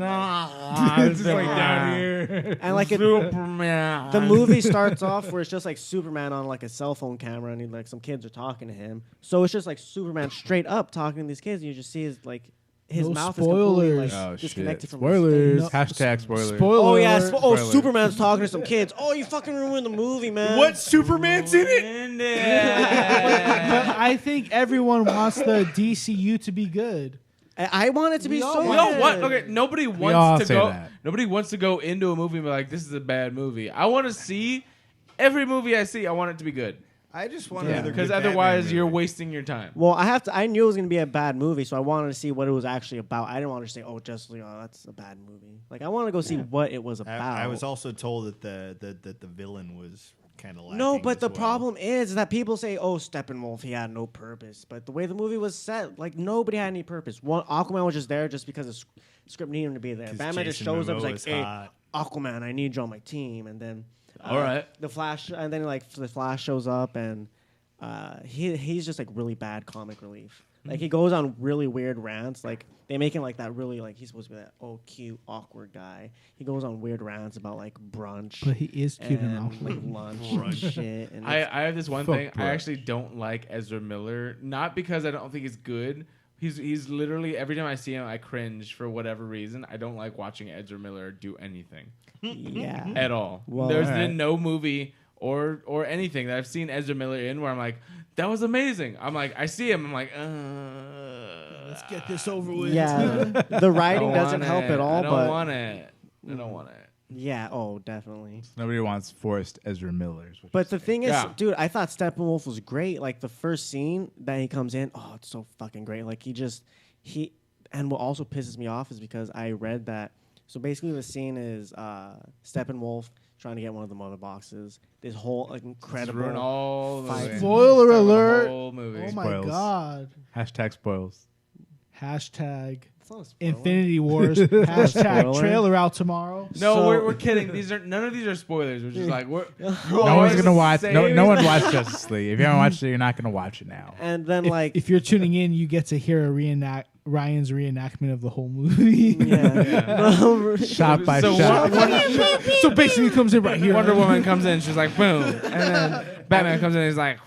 just down here. and Superman. the movie starts off where it's just Superman on a cell phone camera, and some kids are talking to him. So it's just Superman straight up talking to these kids, and you just see his No mouth spoilers. is completely disconnected from Spoilers. his face. Hashtag spoilers. Spoiler Oh yeah, alert. Spoiler. Superman's talking to some kids. Oh, you fucking ruined the movie, man. What? Superman's in it? But I think everyone wants the DCU to be good. I want it to be so. We all good. want. Okay, nobody all wants to say go. that. Nobody wants to go into a movie and be like, "This is a bad movie." I want to see every movie I see. I want it to be good I just want because otherwise you're wasting your time. Well, I knew it was gonna be a bad movie, so I wanted to see what it was actually about. I didn't want to say, "Oh, Justice League, that's a bad movie." I want to go see what it was about. I was also told that the villain was kind of lacking. No, but as the well. problem is that people say, "Oh, Steppenwolf, he had no purpose." But the way the movie was set, nobody had any purpose. Aquaman was just there just because the script needed him to be there. 'Cause Batman just Jason shows up, Momoa is is "Hey, hot." Aquaman, I need you on my team," and then All right. the Flash, and then the Flash shows up, and he's just really bad comic relief. He goes on really weird rants. They make him that really he's supposed to be that cute awkward guy. He goes on weird rants about brunch. But he is cute and and awkward. lunch and shit. And I have this one Fuck thing. bro. I actually don't like Ezra Miller, not because I don't think he's good. He's literally every time I see him, I cringe for whatever reason. I don't like watching Ezra Miller do anything Yeah. at all. Well, There's all right. been no movie or anything that I've seen Ezra Miller in where I'm like, that was amazing. I'm like, I see him, I'm like, Let's get this over with. Yeah. The writing doesn't help at all. I don't but want it. I don't want it. yeah. Oh, definitely. Nobody wants forced Ezra Miller. But the thing is, Yeah. dude, I thought Steppenwolf was great. Like the first scene that he comes in, oh, it's so fucking great. Like and what also pisses me off is because I read that. So basically, the scene is Steppenwolf trying to get one of the mother boxes. This whole like incredible Ruin all the fight. movie. Spoiler Ruin the alert. whole movie. Oh my Spoils. god. Hashtag spoils. Hashtag It's not a spoiler. Infinity Wars. Hashtag Spoiler. trailer out tomorrow. No, So- we're kidding. None of these are spoilers. We're just like we're No one's gonna watch. No one watched Justice League. If you haven't watched it, you're not gonna watch it now. And then If, like if you're tuning in, you get to hear Ryan's reenactment of the whole movie. yeah. Shot by So shot. So basically, it comes in right here. Wonder Woman comes in, she's like boom, and then Batman comes in, he's like,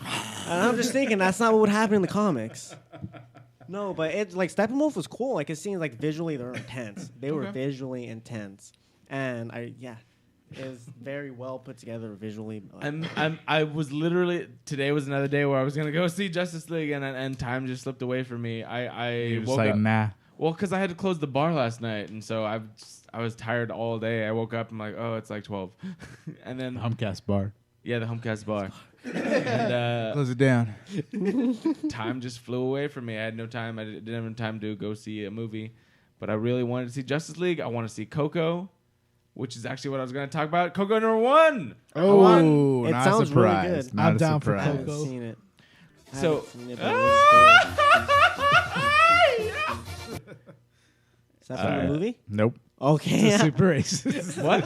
And I'm just thinking that's not what would happen in the comics. No, but it's like Steppenwolf was cool. Like it seems like visually they're intense. They were visually intense, and it was very well put together visually. I was literally today was another day where I was gonna go see Justice League, and time just slipped away from me. I You're just woke like, up. nah. Well, because I had to close the bar last night, and so I was tired all day. I woke up, I'm like, oh, it's like 12, and then Humpcast bar. yeah, the Humpcast bar, and Close it down. time just flew away from me. I had no time. I didn't have time to go see a movie, but I really wanted to see Justice League. I want to see Coco, which is actually what I was going to talk about. Coco #1. Oh, It not sounds a really surprise. good. Not I'm a down for I surprise. haven't Coco. seen it. I So- haven't seen it, but it looks good. Is that from the movie? Nope. Okay. It's super racist. What?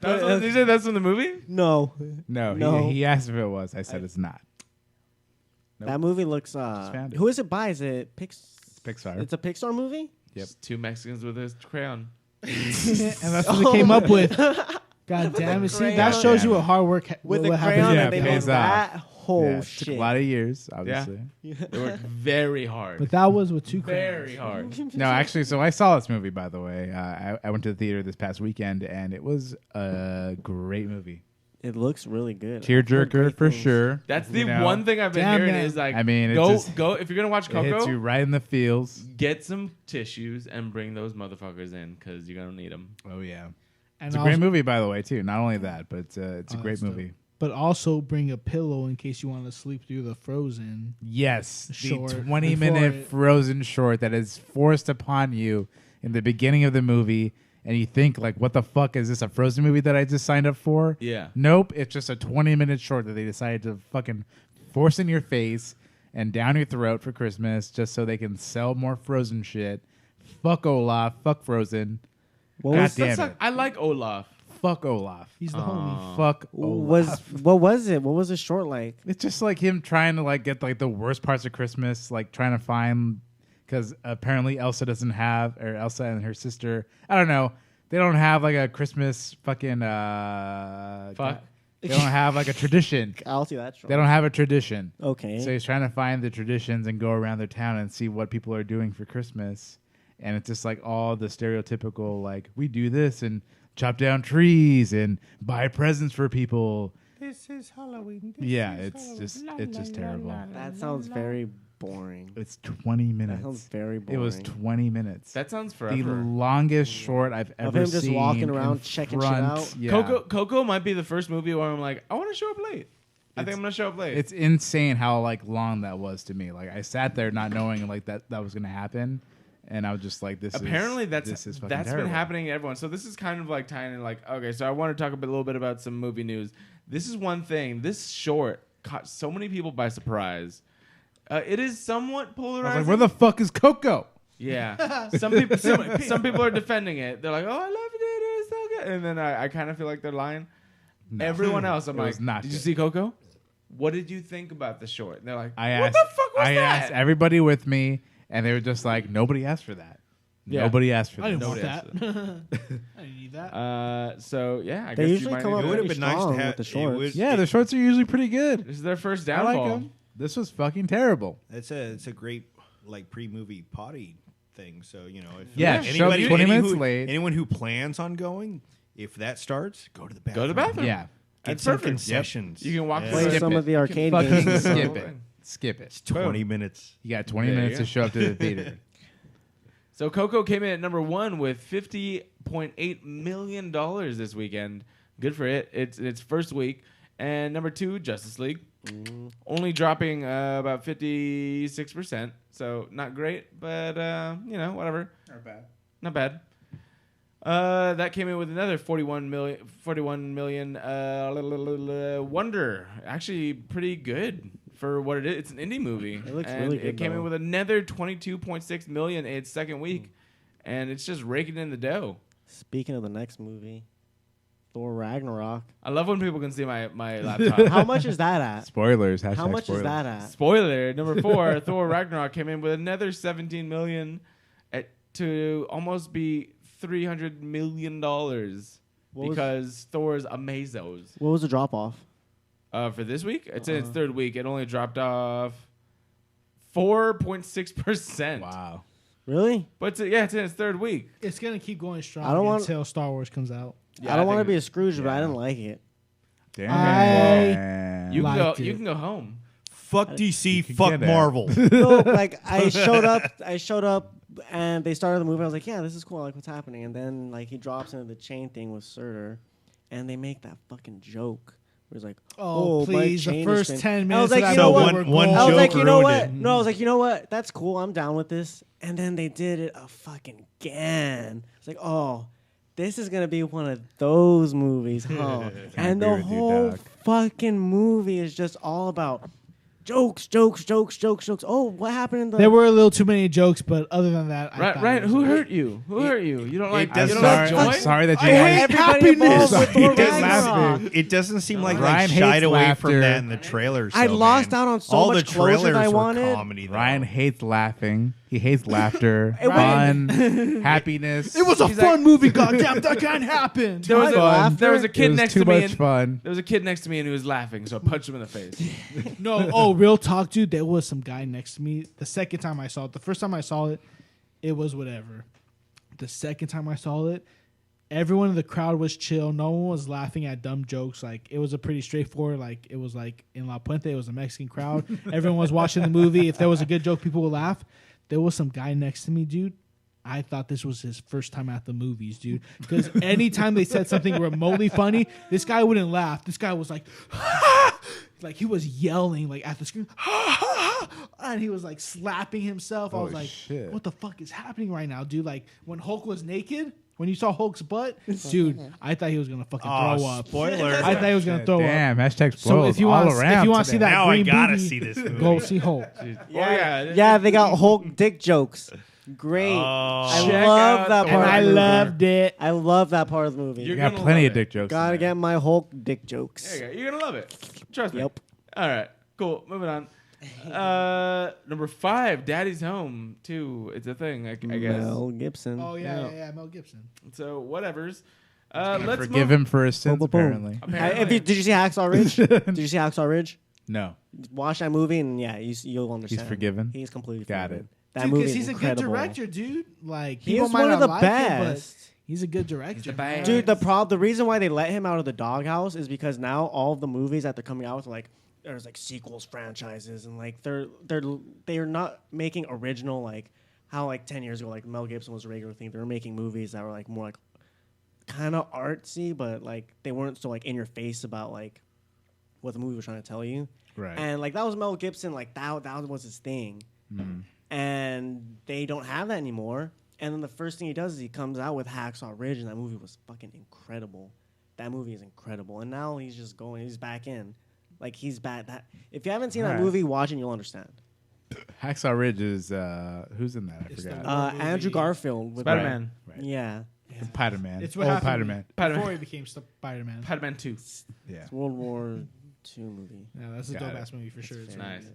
Did you say that's from the movie? No, No, No. He asked if it was. I said it's not. Nope. that movie looks. found it. Who is it by? Is it Pixar. It's a Pixar movie. Yep. Just two Mexicans with a crayon. And that's what they came up with. God damn it. See, that shows you what hard work With what the happens. crayon, Yeah, and they it made pays that whole Yeah, it shit. took a lot of years, obviously. They worked very hard. But that was with two crayons. Very hard. No, actually, so I saw this movie, by the way. I went to the theater this past weekend, and it was a great movie. It looks really good. Tearjerker Great for things. sure. That's the You know? one thing I've been Damn hearing man. is like, I mean, it go just- if you're gonna watch It hits you Coco, right in the feels. get some tissues and bring those motherfuckers in because you're gonna need them. Oh, yeah. And It's a also, great movie, by the way, too. Not only that, but it's a great that's dope. movie. But also bring a pillow in case you want to sleep through the Frozen. Yes, Short the before 20-minute it- Frozen short that is forced upon you in the beginning of the movie, and you think, like, what the fuck is this, a Frozen movie that I just signed up for? Yeah. Nope, it's just a 20-minute short that they decided to fucking force in your face and down your throat for Christmas just so they can sell more Frozen shit. Fuck Olaf. Fuck Frozen. What God was damn it. I like Olaf. Fuck Olaf. He's the homie. Fuck Olaf. what was it? What was the short like? It's just like him trying to like get like the worst parts of Christmas, like trying to find, because apparently Elsa doesn't have, or Elsa and her sister, I don't know, they don't have like a Christmas fucking Fuck. They don't have like a tradition. I'll see that short. They don't have a tradition. Okay. So he's trying to find the traditions and go around their town and see what people are doing for Christmas. And it's just like all the stereotypical, like, we do this and chop down trees and buy presents for people. This is Halloween. Yeah, it's just terrible. That sounds very boring. It's 20 minutes. That sounds very It boring. was 20 minutes. That sounds the forever. longest short I've Of ever him seen. just walking in around checking shit front. out? Yeah. Coco might be the first movie where I'm like, I want to show up late. I think I'm gonna show up late. It's insane how like long that was to me. Like I sat there not knowing like that was gonna happen, and I was just like, this. Apparently is, that's this is fucking been terrible. happening to everyone. So this is kind of like tying in like, okay, so I want to talk a little bit about some movie news. This is one thing. This short caught so many people by surprise. It is somewhat I was polarizing. like, where the fuck is Coco? Yeah, some people are defending it. They're like, oh, I love it. It was so good. And then I kind of feel like they're lying. No. Everyone else, I'm It like, was not did you good. see Coco? What did you think about the short? And they're like, I what asked, the fuck was I that? asked everybody with me, and they were just like, nobody asked for that. Yeah. Nobody asked for I that. didn't want Nobody that. I didn't need that. So yeah, I They guess usually you might come need up to It do would pretty have been nice to strong have with the it shorts. would- Yeah, the shorts are usually pretty good. This is their first I like downfall. them. This was fucking terrible. It's a great like pre-movie potty thing. So if Yeah, show up 20 minutes late. Anyone who plans on going, if that starts, go to the bathroom. Go to the bathroom. Yeah. Get That's some perfect. concessions. You can walk Yeah. through Play Skip some it. of the arcade Fucking games. skip it. Skip it. It's 20 minutes. You got 20 There you minutes go. to show up to the theater. So Coco came in at number 1 with $50.8 million this weekend. Good for it. It's its first week. And number 2, Justice League. Only dropping about 56%. So not great, but whatever. Not bad. That came in with another 41 million. Wonder. Actually, pretty good for what it is. It's an indie movie. It looks and really good, It came in though. with another 22.6 million in its second week, and it's just raking in the dough. Speaking of the next movie, Thor Ragnarok. I love when people can see my laptop. How much is that at? Spoilers. How much spoilers. is that at? Spoiler number 4, Thor Ragnarok came in with another 17 million to almost be $300 million because Thor's Amazos. What was the drop off? For this week, it's in its third week. It only dropped off 4.6%. Wow. Really? But it's in its third week. It's gonna keep going strong I don't want- until Star Wars comes out. Yeah, I don't want to think be a Scrooge, but I didn't like it. Damn. You can liked go. You it. can go home. Fuck DC, can fuck get it. Marvel. No, like I showed up, and they started the movie. I was like, yeah, this is cool. I like what's happening. And then like he drops into the chain thing with Surtur, and they make that fucking joke. Where he's like, Oh, my please! The chain is first been-" 10 I was minutes. like, of you that know movie what? were One gold. I was like, joke you know ruined what? it. No, I was like, you know what? That's cool. I'm down with this. And then they did it a fucking again. It's like, oh, this is gonna be one of those movies, huh? And the agree with you, whole dog. fucking movie is just all about jokes. Oh, what happened in the? There were a little too many jokes, but other than that, I Right, thought right. it was Who okay. hurt you? Who hurt you? You don't like? I'm You don't sorry. like I'm joy? sorry that you I like hate everybody involved happiness. with Thor It doesn't Ragnarok. It doesn't seem like Ryan they shied hates away laughter. from that in the trailers. I so, lost man. out on so All much the closure trailers that I were wanted. comedy. Though. Ryan hates laughing. He hates laughter, It fun, happiness. It was a He's fun like- movie. Goddamn, that can't happen. There was Fun. there was a It kid was next too to me. much And, fun. there was a kid next to me and he was laughing, so I punched him in the face. No, oh, real talk, dude. There was some guy next to me. The second time I saw it, the first time I saw it, it was whatever. The second time I saw it, everyone in the crowd was chill. No one was laughing at dumb jokes. Like it was a pretty straightforward. Like it was like in La Puente, it was a Mexican crowd. Everyone was watching the movie. If there was a good joke, people would laugh. There was some guy next to me, dude. I thought this was his first time at the movies, dude. Because anytime they said something remotely funny, this guy wouldn't laugh. This guy was like, like he was yelling like at the screen, and he was like slapping himself. I was Holy like, shit. what the fuck is happening right now, dude? Like when Hulk was naked, when you saw Hulk's butt, dude, I thought he was gonna fucking throw up. Spoiler. I thought he was gonna throw up. Damn, hashtag So spoiled if you all want, around. if you want to see today. that Now I green gotta booty, see this movie. go see Hulk. Yeah, they got Hulk dick jokes. Great. I Check love out that the part. And I of the movie. loved it. I love that part of the movie. You're You got gonna plenty love of dick jokes. Gotta in there. get my Hulk dick jokes. There you go. You're gonna love it. Trust me. Yep. All right. Cool. Moving on. Number 5, Daddy's Home 2. It's a thing, I guess. Mel Gibson. Oh yeah, Mel Gibson. So whatever's. Gonna Let's forgive move. him for his sins, Boom, boom, boom. apparently. Apparently. Did you see Hacksaw Ridge? Did you see Hacksaw Ridge? No. Watch that movie and yeah, you'll understand. forgiven? He's completely Got forgiven. it. That Dude, movie because is he's a incredible. good director, dude. Like He people is might one of not the like him, best. but he's a good director. the best. Dude, the reason why they let him out of the doghouse is because now all of the movies that they're coming out with are like there's like sequels, franchises, and like they're not making original like how like 10 years ago like Mel Gibson was a regular thing. They were making movies that were like more like kind of artsy, but like they weren't so like in your face about like what the movie was trying to tell you. Right. And like that was Mel Gibson, like that was his thing. And they don't have that anymore. And then the first thing he does is he comes out with Hacksaw Ridge, and that movie was fucking incredible. That movie is incredible. And now he's just going, he's back in. Like he's back. That if you haven't seen that Alright. movie, watch it and you'll understand. Hacksaw Ridge is who's in that? I It's forgot. the- Andrew Garfield with Spider-Man. Right. Yeah. Spider-Man. It's what Old happened Spider-Man. Spider-Man. before he became Spider-Man. Spider-Man 2. Yeah. World War II movie. Yeah, that's a Got dope it. ass movie for sure. It's Nice.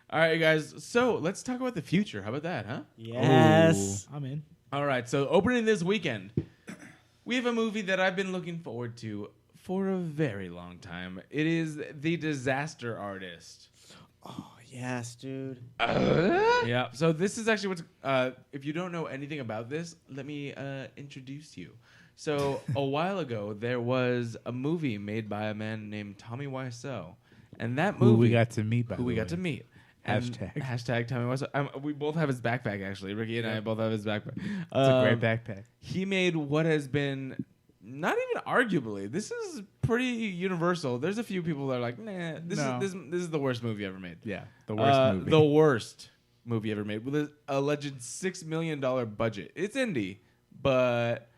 All right, you guys. So let's talk about the future. How about that, huh? Yes. I'm in. All right. So opening this weekend, we have a movie that I've been looking forward to for a very long time. It is The Disaster Artist. Yes, dude. Yeah. So this is actually what's. If you don't know anything about this, let me introduce you. So a while ago, there was a movie made by a man named Tommy Wiseau, and that movie Who we got to meet, by who the we way. got to meet. And hashtag Tommy Wiseau. We both have his backpack, actually. Ricky and I both have his backpack. It's a great backpack. He made what has been, not even arguably, this is pretty universal. There's a few people that are like, nah, this is the worst movie ever made. Yeah, the worst movie. The worst movie ever made with an alleged $6 million budget. It's indie, but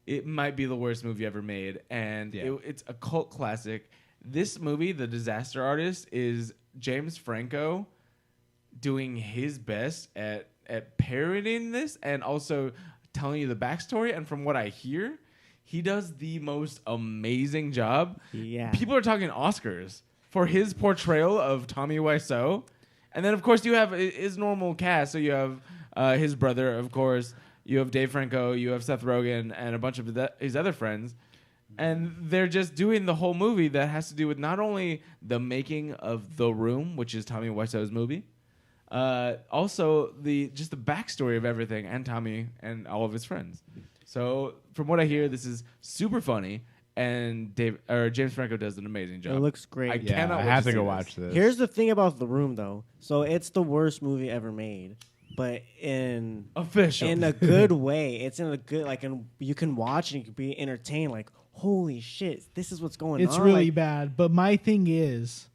it might be the worst movie ever made. And it's a cult classic. This movie, The Disaster Artist, is James Franco doing his best at parodying this and also telling you the backstory. And from what I hear, he does the most amazing job. Yeah. People are talking Oscars for his portrayal of Tommy Wiseau. And then, of course, you have his normal cast. So you have his brother, of course. You have Dave Franco. You have Seth Rogen and a bunch of his other friends. And they're just doing the whole movie that has to do with not only the making of The Room, which is Tommy Wiseau's movie, also the backstory of everything and Tommy and all of his friends. So from what I hear, this is super funny, and James Franco does an amazing job. It looks great. I cannot I wait have to see go this. watch this. Here's the thing about The Room, though. So it's the worst movie ever made, but in a good way. It's in a good and you can watch and you can be entertained. Like, holy shit, this is what's going on. It's really bad. But my thing is,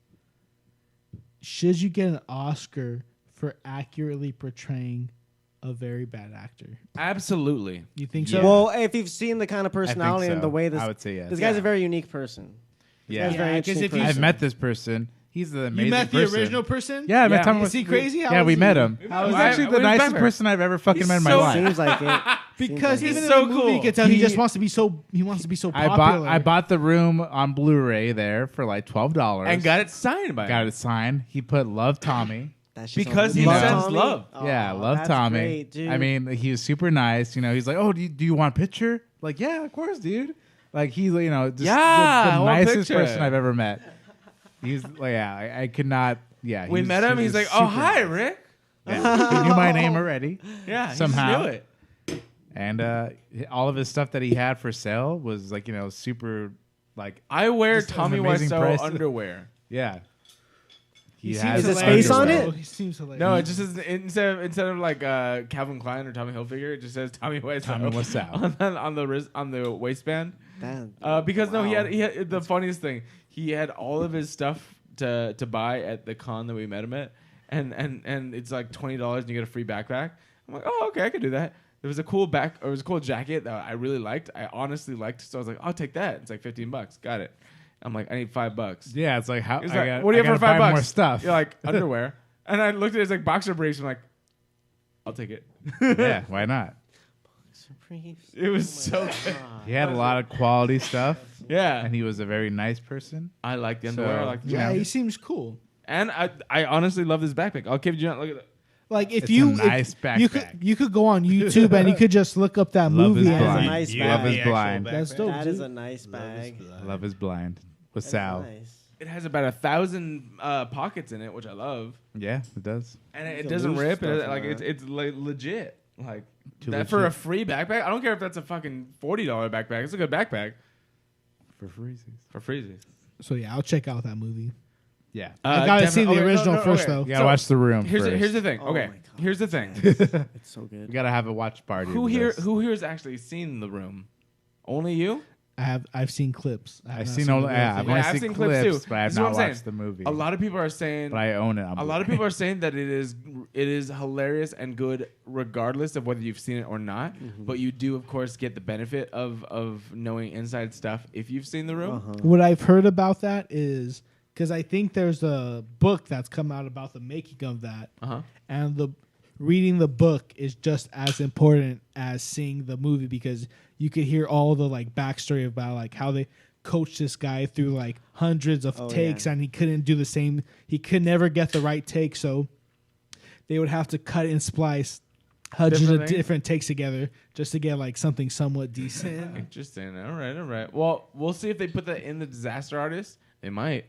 should you get an Oscar for accurately portraying a very bad actor? Absolutely. You think so? Well, if you've seen the kind of personality and so. the way I would say yes. this guy's a very unique person. Yeah, Very because interesting if you person. I've met this person. He's the amazing you met the person. original person? Yeah, I met Tommy. Is he crazy? How Yeah, is we he? met him. How He's is actually he? the nicest person I've ever fucking met in my so- life. Seems like it. Because Seems even like in it. the movie, So you can tell cool. he just wants to be so. He wants to be so I popular. bought the room on Blu-ray there for like $12 And got it signed by got him. it signed. He put "Love Tommy." That's just Because so he good. sends Tommy? love. Yeah, Oh, love that's Tommy. great, dude. I mean, he was super nice. You know, he's like, "Oh, do you want a picture?" Like, yeah, of course, dude. Like, he's just Yeah, I the want a nicest picture. person I've ever met. He's like, yeah, I could not. Yeah, We met him. He's like, "Oh, hi, Rick." Yeah, he knew my name already. Yeah, Somehow. he just knew it. And all of his stuff that he had for sale was like, super, like, I wear Just an Tommy amazing Wiseau price. underwear. yeah. He has seems Is it hilarious, space on though. it? He seems hilarious. No, it just says instead of like Calvin Klein or Tommy Hilfiger, it just says Tommy Wiseau. Tommy Wiseau. on the waistband. Damn. Because no, Wow. he had the funniest thing. He had all of his stuff to buy at the con that we met him at, and it's like $20 and you get a free backpack. I'm like, oh, okay, I could do that. There was a cool jacket that I really liked. I honestly liked, so I was like, I'll take that. It's like $15. Got it. I'm like, I need $5. Yeah, it's like, how? He's I like, got, what do you I have for gotta buy $5? more stuff. You're like, underwear. And I looked at his like boxer briefs. I'm like, I'll take it. Yeah, why not? It was so good. He had a lot of quality stuff, Yeah. and he was a very nice person. I like the underwear. I So, like the Yeah, jacket. he seems cool. And I honestly love this backpack. I'll give you look at it. Like if It's you a nice you backpack. could go on YouTube and you could just look up that Love movie. is and- blind. nice Love bag. is blind. That's dope. That dude. is a nice bag. Love is blind. With That's Sal. nice. It has about 1,000 pockets in it, which I love, Yeah, it does. and it can doesn't lose rip. stuff It, in like that. it's legit. Like Too that for a legit. free backpack. I don't care if that's a fucking $40 backpack. It's a good backpack For freezies. for freezies. So yeah, I'll check out that movie. Yeah. I gotta see the okay, original first, okay. though. You gotta watch The Room Here's first. here's the thing. Oh Okay, my God. here's the thing. It's so good. We gotta have a watch party. who with here this. who here has actually seen The Room? Only you? I've seen clips. I have I've not seen the all. whole Yeah, I've thing. only I've seen seen clips clips, too. but I have This is what not I'm saying. watched the movie. A lot of people are saying. but I own it. A lot of people are saying that it is hilarious and good regardless of whether you've seen it or not. But you do, of course, get the benefit of knowing inside stuff if you've seen The Room. What I've heard about that is because I think there's a book that's come out about the making of that, and reading the book is just as important as seeing the movie because you could hear all the like backstory about like how they coached this guy through like hundreds of takes and he couldn't do the same. He could never get the right take, so they would have to cut and splice hundreds Different of thing? different takes together just to get like something somewhat decent. Interesting. All right. Well, we'll see if they put that in The Disaster Artist. They might.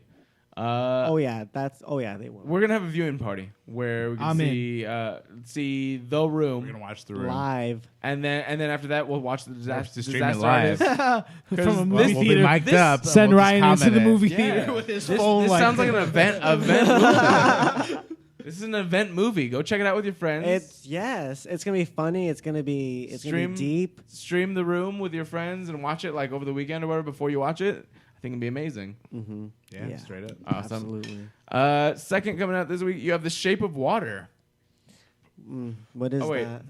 Oh yeah, they will. We're gonna have a viewing party where we can see The Room. We're gonna watch the room Live. And then after that, we'll watch the disaster stream it live. artist. From a movie We'll be theater. mic'd up. and Send we'll just Ryan into comment the it. movie Yeah. theater with his This phone. sounds like an event movie. This is an event movie. Go check it out with your friends. It's gonna be funny. It's gonna be deep. Stream The Room with your friends and watch it like over the weekend or whatever before you watch it. I think it'd be amazing. Mm-hmm. Yeah, straight up. Awesome. Absolutely. Second coming out this week, you have The Shape of Water. What is wait. that?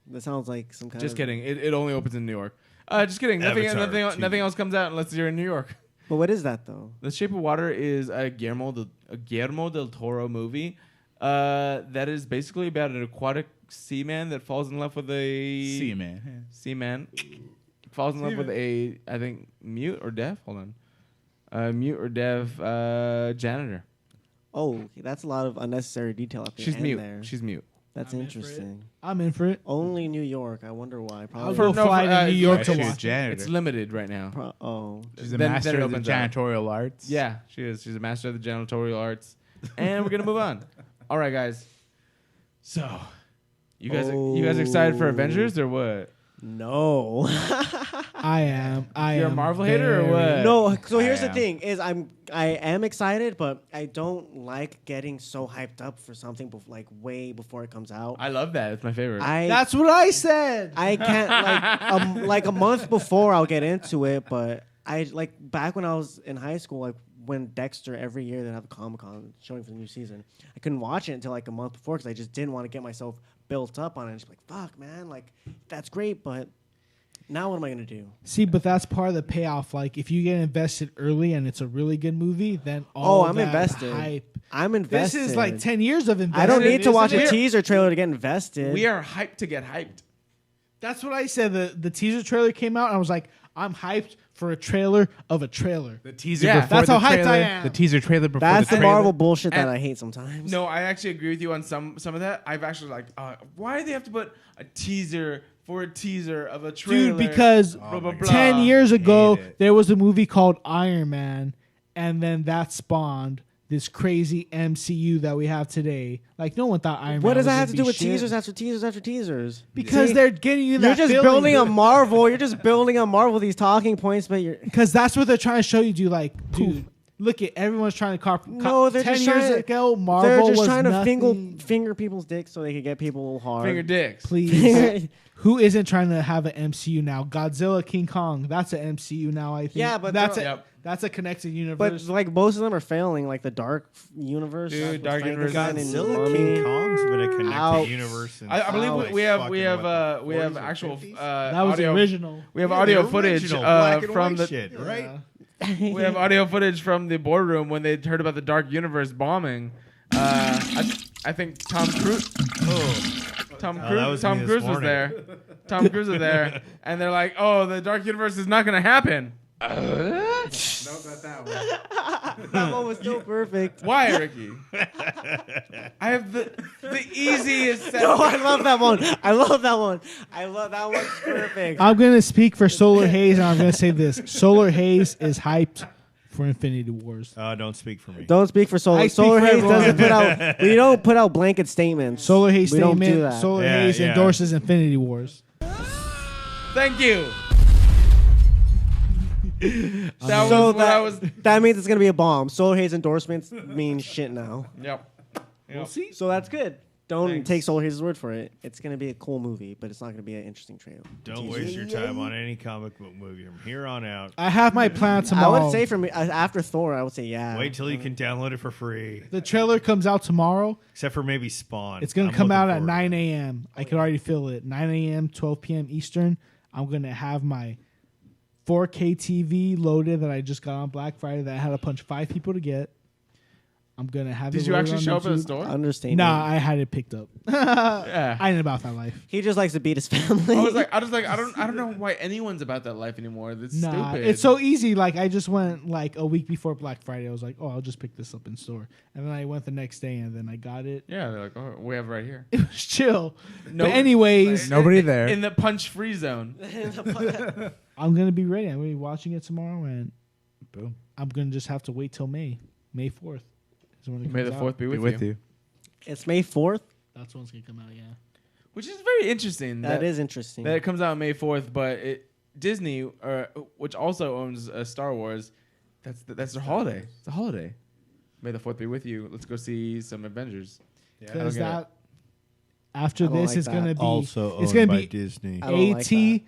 That sounds like some kind Just of. kidding. It only opens in New York. Just kidding. Avatar 2. Nothing else comes out unless you're in New York. But what is that though? The Shape of Water is a Guillermo del Toro movie that is basically about an aquatic seaman that falls in love with a seaman falls in love with a, I think, mute or deaf. Hold on, mute or deaf janitor. Oh, that's a lot of unnecessary detail at the She's end mute. there. She's mute. That's interesting. I'm in for it. Only New York. I wonder why. I'll Probably. go fly to New York to She's a watch it. janitor. It's limited right now. She's a Then master it of the opens up. janitorial arts. Yeah, she is. She's a master of the janitorial arts. And we're gonna move on. All right, guys. So, you guys excited for Avengers or what? No. I am. You're a Marvel hater or what? No. So here's the am. thing: is I am excited, but I don't like getting so hyped up for something way before it comes out. I love that. It's my favorite. That's what I said. I can't like a month before I'll get into it, but I like back when I was in high school, like when Dexter every year they'd have a Comic-Con showing for the new season. I couldn't watch it until like a month before because I just didn't want to get myself built up on it. Just like fuck, man, like that's great, but now what am I gonna do? See, but that's part of the payoff. Like, if you get invested early and it's a really good movie, then all I'm that invested. hype. I'm invested. This is like 10 years of investment. I don't need to watch isn't a it? teaser trailer to get invested. we are hyped to get hyped. That's what I said. The teaser trailer came out, and I was like, I'm hyped for a trailer of a trailer. The teaser Yeah. before That's the how hyped trailer. I am. The teaser trailer before That's the the trailer. Marvel bullshit that And- I hate sometimes. No, I actually agree with you on some of that. I've actually like, why do they have to put a teaser for a teaser of a trailer? Dude, because blah, blah, blah. 10 years ago, Hate it. there was a movie called Iron Man, and then that spawned this crazy MCU that we have today. Like, no one thought Iron Man What does was that gonna have to be do with shit. teasers after teasers after teasers? Because See? they're getting you that You're just feeling. building a Marvel. You're just building a Marvel these talking points, but you're Because that's what they're trying to show you, dude. Like, dude, look at everyone's trying to no. They're 10 just years trying to, ago, Marvel they're just was trying to nothing. finger people's dicks so they could get people hard. Finger dicks. Please. Who isn't trying to have an MCU now? Godzilla, King Kong. That's an MCU now, I think. Yeah, but that's they're- a, Yep. that's a connected But universe. like most of them are failing, like the Dark Universe. Dude, with Dark Universe. Frankenstein and Godzilla, Mummy. King Kong's been a connected Ouch. universe. Since I believe like we have fucking, what, the 40s or actual 50s? that was audio. original. We have Yeah, audio the footage original black and from white the shit, right? we have audio footage from the boardroom when they heard about the Dark Universe bombing. I think Tom Cruise. Tom Cruise. that was me Tom this Cruise was morning. there. Tom Cruise was there, and they're like, "Oh, the Dark Universe is not going to happen." That one was so perfect. Why, Ricky? I have the easiest. No, I love that one. I love that one. I love that one's perfect. I'm going to speak for Solar Haze, and I'm going to say this. Solar Haze is hyped for Infinity Wars. Don't speak for me. Don't speak for Solar. I speak Solar for Haze everyone. doesn't put out. We don't put out blanket statements. Solar Haze we don't do statement. that. Solar Yeah, Haze yeah. endorses Infinity Wars. Thank you. That So was what I was. that means it's gonna be a bomb. Solar Haze endorsements mean shit now. Yep. We'll see. So that's good. Don't Thanks. take Solar Haze's word for it. It's gonna be a cool movie, but it's not gonna be an interesting trailer. Don't waste your time on any comic book movie from here on out. I have my plan I tomorrow. would say for me after Thor, I would say yeah. Wait till you can download it for free. The trailer comes out tomorrow. Except for maybe Spawn. It's going I'm to come looking out at forward to 9 a.m. I can already feel it. 9 a.m., 12 p.m. Eastern. I'm going to have my 4K TV loaded that I just got on Black Friday that I had to punch 5 people to get. I'm going to have it Did you loaded actually on show up at the YouTube. store? Understatement. Nah, I had it picked up. Yeah. I ain't about that life. He just likes to beat his family. I don't know why anyone's about that life anymore. That's Nah, stupid. it's so easy. Like, I just went like a week before Black Friday. I was like, oh, I'll just pick this up in store. And then I went the next day and then I got it. Yeah, they're like, oh, we have it right here. It was chill. No- But anyways, Nobody there. In the punch-free zone. I'm going to be ready. I'm going to be watching it tomorrow and Boom. I'm going to just have to wait till May. May 4th. Is when it May the comes 4th out. be with you. It's May 4th. That's when it's gonna come out. Yeah. Which is very interesting. That is interesting. That it comes out May 4th, but Disney, which also owns Star Wars, that's their holiday. It's a holiday. May the 4th be with you. Let's go see some Avengers. Because get that after I don't this like is that. gonna be Also it's owned gonna by be Disney. I don't like AT.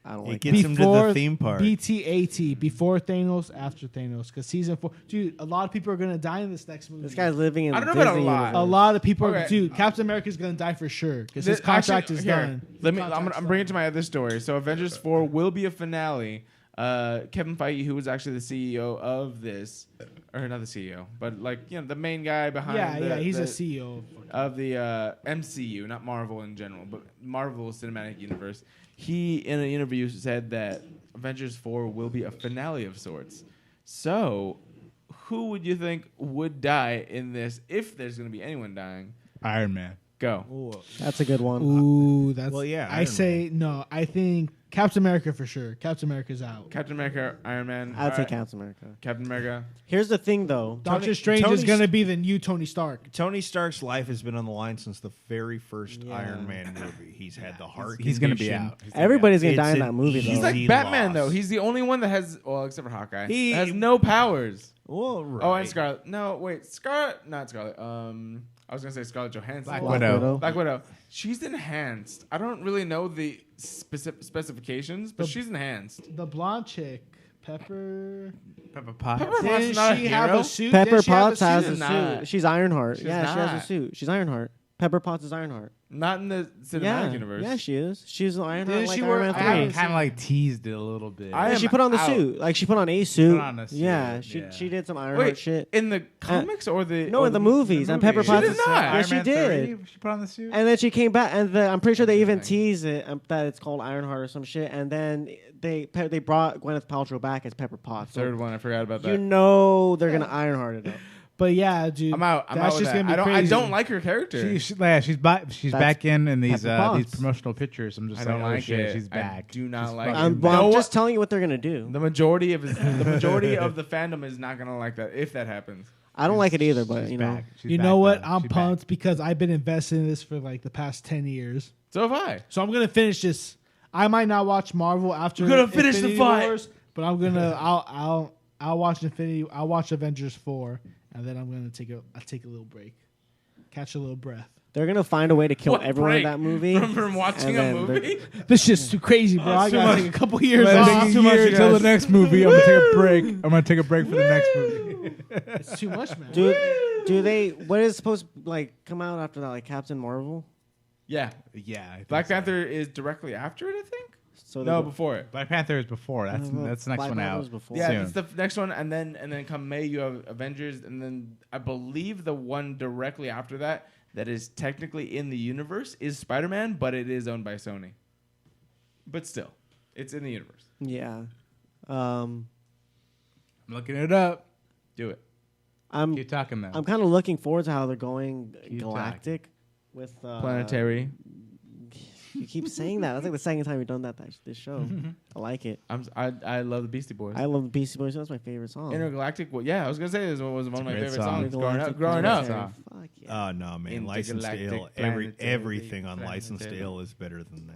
I don't It like gets that. him to the theme park. BT-AT, before Thanos, after Thanos. Because season 4, dude, a lot of people are gonna die in this next movie. This guy's living in I don't know Disney about a lot. universe. a lot of people, Okay. dude. Captain America's gonna die for sure because his This- contract actually, is here, done. Let me. His contract's I'm bringing it to done. my other story. So Avengers 4 will be a finale. Kevin Feige, who was actually the CEO of this, or not the CEO, but like the main guy behind. Yeah, he's the a CEO. of the MCU, not Marvel in general, but Marvel Cinematic Universe. He, in an interview, said that Avengers 4 will be a finale of sorts. So, who would you think would die in this, if there's going to be anyone dying? Iron Man. Go. That's a good one. Ooh, that's. Well, yeah, I Iron say no. I think Captain America for sure. Captain America's out. Captain America, Iron Man. I'd say Alright. Captain America. Captain America. Here's the thing, though. Doctor Strange is Tony's- gonna be the new Tony Stark. Tony Stark's life has been on the line since the very first Yeah. Iron Man movie. He's had the heart. He's gonna be condition. out. Everybody's gonna It's die in an that movie, easy He's though. like He Batman, lost. though. He's the only one that has, well, except for Hawkeye, He- has no powers. Well, right. Oh, and Scarlet. No, wait. Not Scarlet. I was going to say Scarlett Johansson. Black Black Widow. Black Widow. She's enhanced. I don't really know the specifications, but she's enhanced. The blonde chick, Pepper. Pepper Potts. Pepper Potts Didn't not a she have hero? a suit? Pepper Didn't she have Potts has a She's not. suit. She's Ironheart. She's Yeah, she has not. a suit. She's Ironheart. Pepper Potts is Ironheart. Not in the cinematic Yeah, universe. yeah, she is. She's an Ironheart Didn't like she Iron wear- Man I 3. haven't Kind of like teased it a little bit. I Yeah, am she put on the out. suit. Like she put on a suit. Put on a suit, Yeah, yeah. she did some Ironheart Wait, shit. in the comics or the No, in the movies. And Pepper She Potts did is- not. Yeah, Iron she Man did. 3, she put on the suit. And then she came back, and I'm pretty sure they even teased it that it's called Ironheart or some shit. And then they brought Gwyneth Paltrow back as Pepper Potts. So Third one, I forgot about that. you know they're gonna Ironheart it up. But yeah, dude. I'm out. I'm that's out with just that. gonna be I crazy. don't like her character. She's back in these Pepper Potts. promotional pictures. I'm just I like, don't oh like shit, it. she's back. I do not She's like it. fucking Well, No, I'm what- just telling you what they're gonna do. The majority of the fandom is not gonna like that if that happens. I don't like it either, but She's you know. back. She's You back, know what? though. I'm She's pumped back. because I've been investing in this for like the past 10 years. So have I. So I'm gonna finish this. I might not watch Marvel after. You're gonna finish the Infinity fight. Wars, but I'm gonna. I'll watch Infinity. I'll watch Avengers 4, and then I'm gonna take a little break, catch a little breath. They're gonna find a way to kill What everyone break? in that movie. From watching and a then they're- movie. This shit's too crazy, bro. I gotta take a couple years Let's off. take a year till the next movie. I'm gonna take a break. I'm gonna take a break for the next movie. It's too much, man. Do they? What is supposed to like come out after that? Like Captain Marvel. Yeah, Yeah, I think Black so. Panther is directly after it. I think. So No, they- before it. Black Panther is before. That's the next Black one Panther out. was before. Yeah, Soon. it's the next one, and then come May you have Avengers, and then I believe the one directly after that is technically in the universe is Spider-Man, but it is owned by Sony. But still, it's in the universe. Yeah. I'm looking it up. Do it. I'm Keep talking though. I'm kind of looking forward to how they're going Keep galactic with Planetary. You keep saying that. That's like the second time you've done this show. I like it. I love the Beastie Boys. I love the Beastie Boys. That's my favorite song. Intergalactic. Well, yeah, I was gonna say this was one of my great favorite song. songs growing up. Intergalactic Growing up. Planetary. Fuck yeah. Oh no, man! Licensed Intergalactic ale. planetary Everything on licensed planetary. ale is better than that.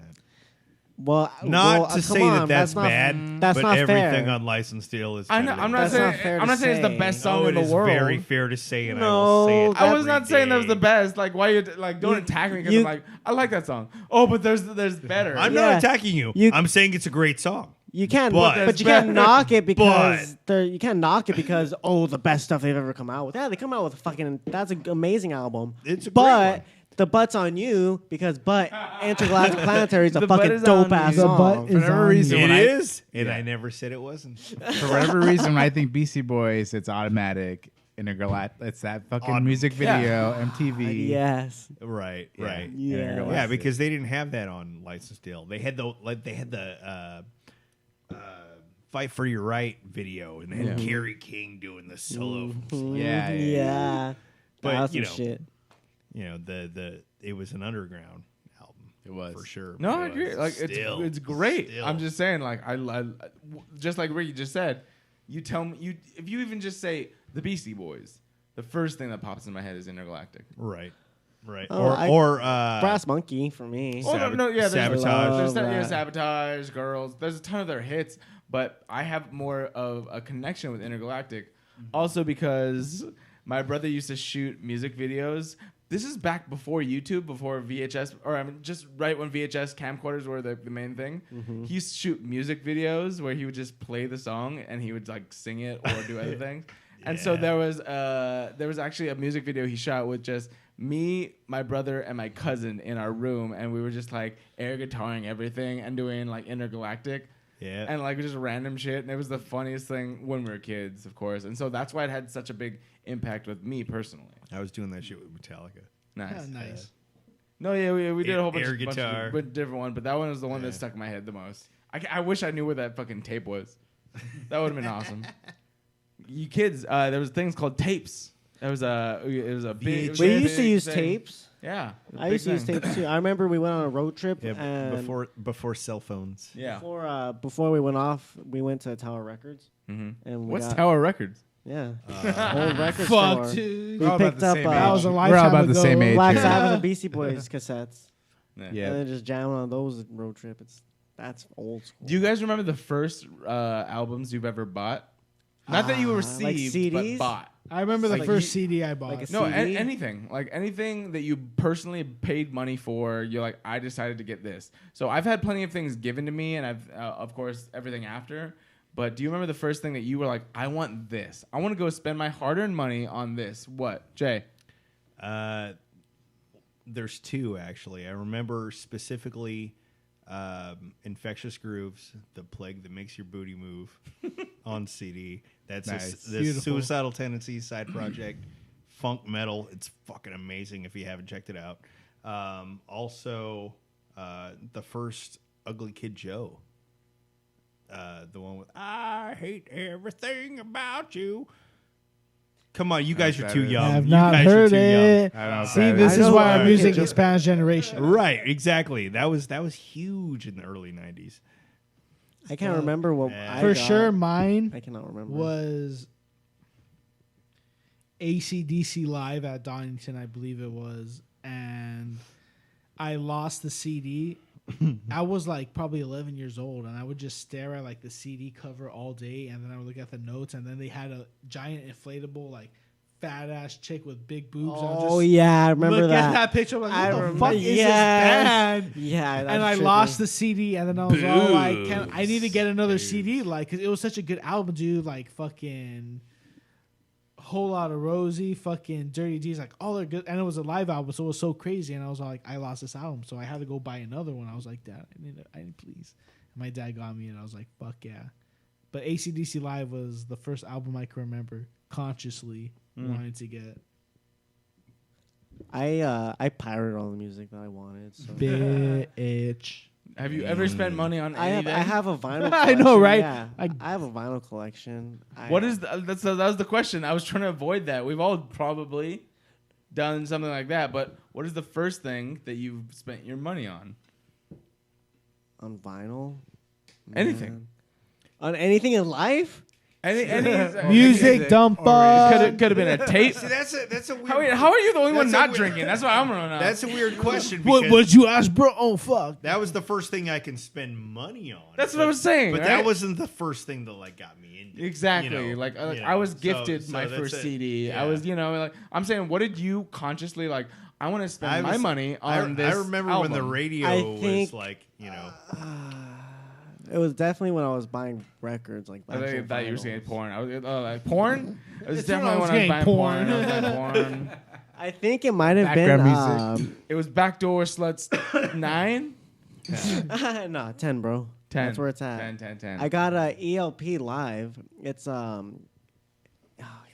Well, Not to come say on, that's not, bad, That's but not everything fair. on licensed ale is. I better know. than I'm not that. That's saying. not fair I'm to not saying it's the say. best song Oh, in it the is world. very fair to say, and I No, will say it. I was every not saying that was the day. best. Like, why you like don't attack me because I'm like I like that song. Oh, but there's better. I'm Yeah. not attacking you. I'm saying it's a great song. You can't, But- but you can't knock it because But- you can't knock it because the best stuff they've ever come out with. Yeah, they come out with that's an amazing album. It's a great but one. the butt's on you because Intergalactic Planetary is a The butt fucking is on dope ass you. The song. butt For is whatever on reason, you. when It I- is, and I never said it wasn't. For whatever reason, when I think Beastie Boys, it's automatic. Intergalactic. It's that fucking music video, MTV. Yes. Right, Yeah. right. Yeah. Intergalactic. Yeah, because they didn't have that on licensed ale. They had the "Fight for Your Right" video, and they had Kerry King doing the solo. Yeah, Yeah. But, That's you some know, shit. You know, it was an underground album. It was. for sure. No, but I it agree. was Like still- it's great. still. I'm just saying, like I just like Ricky just said, you tell me if you even just say the Beastie Boys, the first thing that pops in my head is Intergalactic. Right. Oh, Or Brass Monkey for me. Oh no, yeah, there's Sabotage. Sabotage, Girls. There's a ton of their hits, but I have more of a connection with Intergalactic, also because my brother used to shoot music videos. This is back before YouTube, before VHS, or I mean, just right when VHS camcorders were the main thing. Mm-hmm. He used to shoot music videos where he would just play the song and he would like sing it or do other things. And so there was actually a music video he shot with just me, my brother, and my cousin in our room, and we were just like air guitaring everything and doing like Intergalactic. Yeah. And like just random shit. And it was the funniest thing when we were kids, of course. And so that's why it had such a big impact with me personally. I was doing that shit with Metallica. Nice. Yeah, nice. No, yeah, we did a whole bunch Air of guitar. different one, but that one was the one that stuck in my head the most. I wish I knew where that fucking tape was. That would have been awesome. You kids, there was things called tapes. It was a big. We used to use thing. tapes. Yeah, I used to use tapes too. I remember we went on a road trip Yeah, and before cell phones. Yeah. before we went off, we went to Tower Records and we What's got, Tower Records? Yeah, old record Fuck, store. dude. We We're all about picked the up same That was a age. lifetime We're all about the ago. same age. Black here. Sabbath and Beastie Boys cassettes, Yeah. and then just jamming on those road trip. That's old school. Do you guys remember the first albums you've ever bought? Not that you received, like but CDs? bought. I remember the Like first you- CD I bought. like a No, CD? anything. Like anything that you personally paid money for, you're like, I decided to get this. So I've had plenty of things given to me, and I've, of course, everything after. But do you remember the first thing that you were like, I want this. I want to go spend my hard-earned money on this. What, Jay? There's two, actually. I remember specifically Infectious Grooves, The Plague That Makes Your Booty Move on CD. That's Nice. the Beautiful. Suicidal Tendencies side project. Funk metal. It's fucking amazing if you haven't checked it out. Also, the first Ugly Kid Joe. The one with I hate everything about you. Come on, you guys are too young. I have You not guys are heard too young. it. I don't know if See, that this is. is why our know, music okay. is Spanish generation. Right, exactly. That was huge in the early 90s. I can't remember what Yeah. I For got. sure, mine I cannot remember. was AC/DC Live at Donington, I believe it was, and I lost the CD. I was like probably 11 years old, and I would just stare at like the CD cover all day, and then I would look at the notes, and then they had a giant inflatable like fat ass chick with big boobs. and I would Oh just yeah, I remember look that. at that picture. I'm like, I what the remember- fuck is this yes. band? Yeah, And I lost the CD, and then I was all like, I need to get another CD, like, because it was such a good album, dude. Like, fucking Whole Lot of Rosie, fucking Dirty D's, like, all are good. And it was a live album, so it was so crazy. And I was like, I lost this album, so I had to go buy another one. I was like, Dad, I need please. And my dad got me, and I was like, fuck yeah. But AC/DC Live was the first album I can remember consciously wanting to get. I pirated all the music that I wanted. So. Bitch. Have you ever spent money on I anything? have a vinyl. I know, collection, right? Yeah. I- I have a vinyl collection. What is that was the question. I was trying to avoid that. We've all probably done something like that, but what is the first thing that you've spent your money on? on vinyl? Anything. Man. On anything in life? Any Music dump Could have been a tape. See, that's a weird. How are you the only one That's a not weird- drinking? That's what I'm running on. That's a weird question. What because would you ask, bro? Oh, fuck. that was the first thing I can spend money on. That's what I was saying, But right? that wasn't the first thing that like got me into it, Exactly. you know, Like you I was know. gifted So my that's first it. CD. Yeah. I was, like I'm saying, what did you consciously like? I want to spend my money on this. I remember when the album. radio I was think- like, It was definitely when I was buying records. Like I actual thought you were vinyls. saying porn. I was like porn. It was It's when definitely I was when I was getting buying porn. porn. I was buying porn. I think it might have been. Background It was Backdoor Sluts 9. No, 10, bro. 10. That's where it's at. 10. I got a ELP live. It's I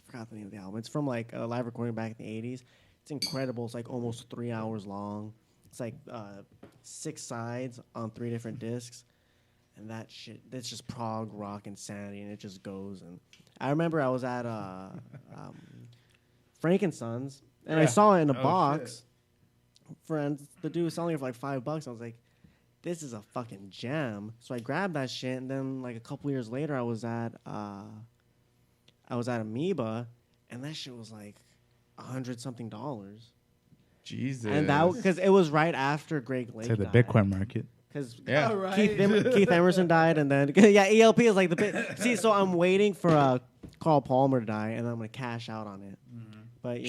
forgot the name of the album. It's from like a live recording back in the 80s. It's incredible. It's like almost 3 hours long. It's like 6 sides on 3 different discs. And that shit, that's just prog rock insanity, and it just goes. And I remember I was at Frankensons, and I saw it in a box. Friends, the dude was selling it for like $5. I was like, this is a fucking jam. So I grabbed that shit, and then like a couple years later, I was at I was at Amoeba, and that shit was like $100-something. Jesus. And that because it was right after Greg Lake To the died. Bitcoin market. Because Yeah. Keith Emerson died, and then ELP is like the bit. See, so I'm waiting for Carl Palmer to die, and I'm gonna cash out on it. But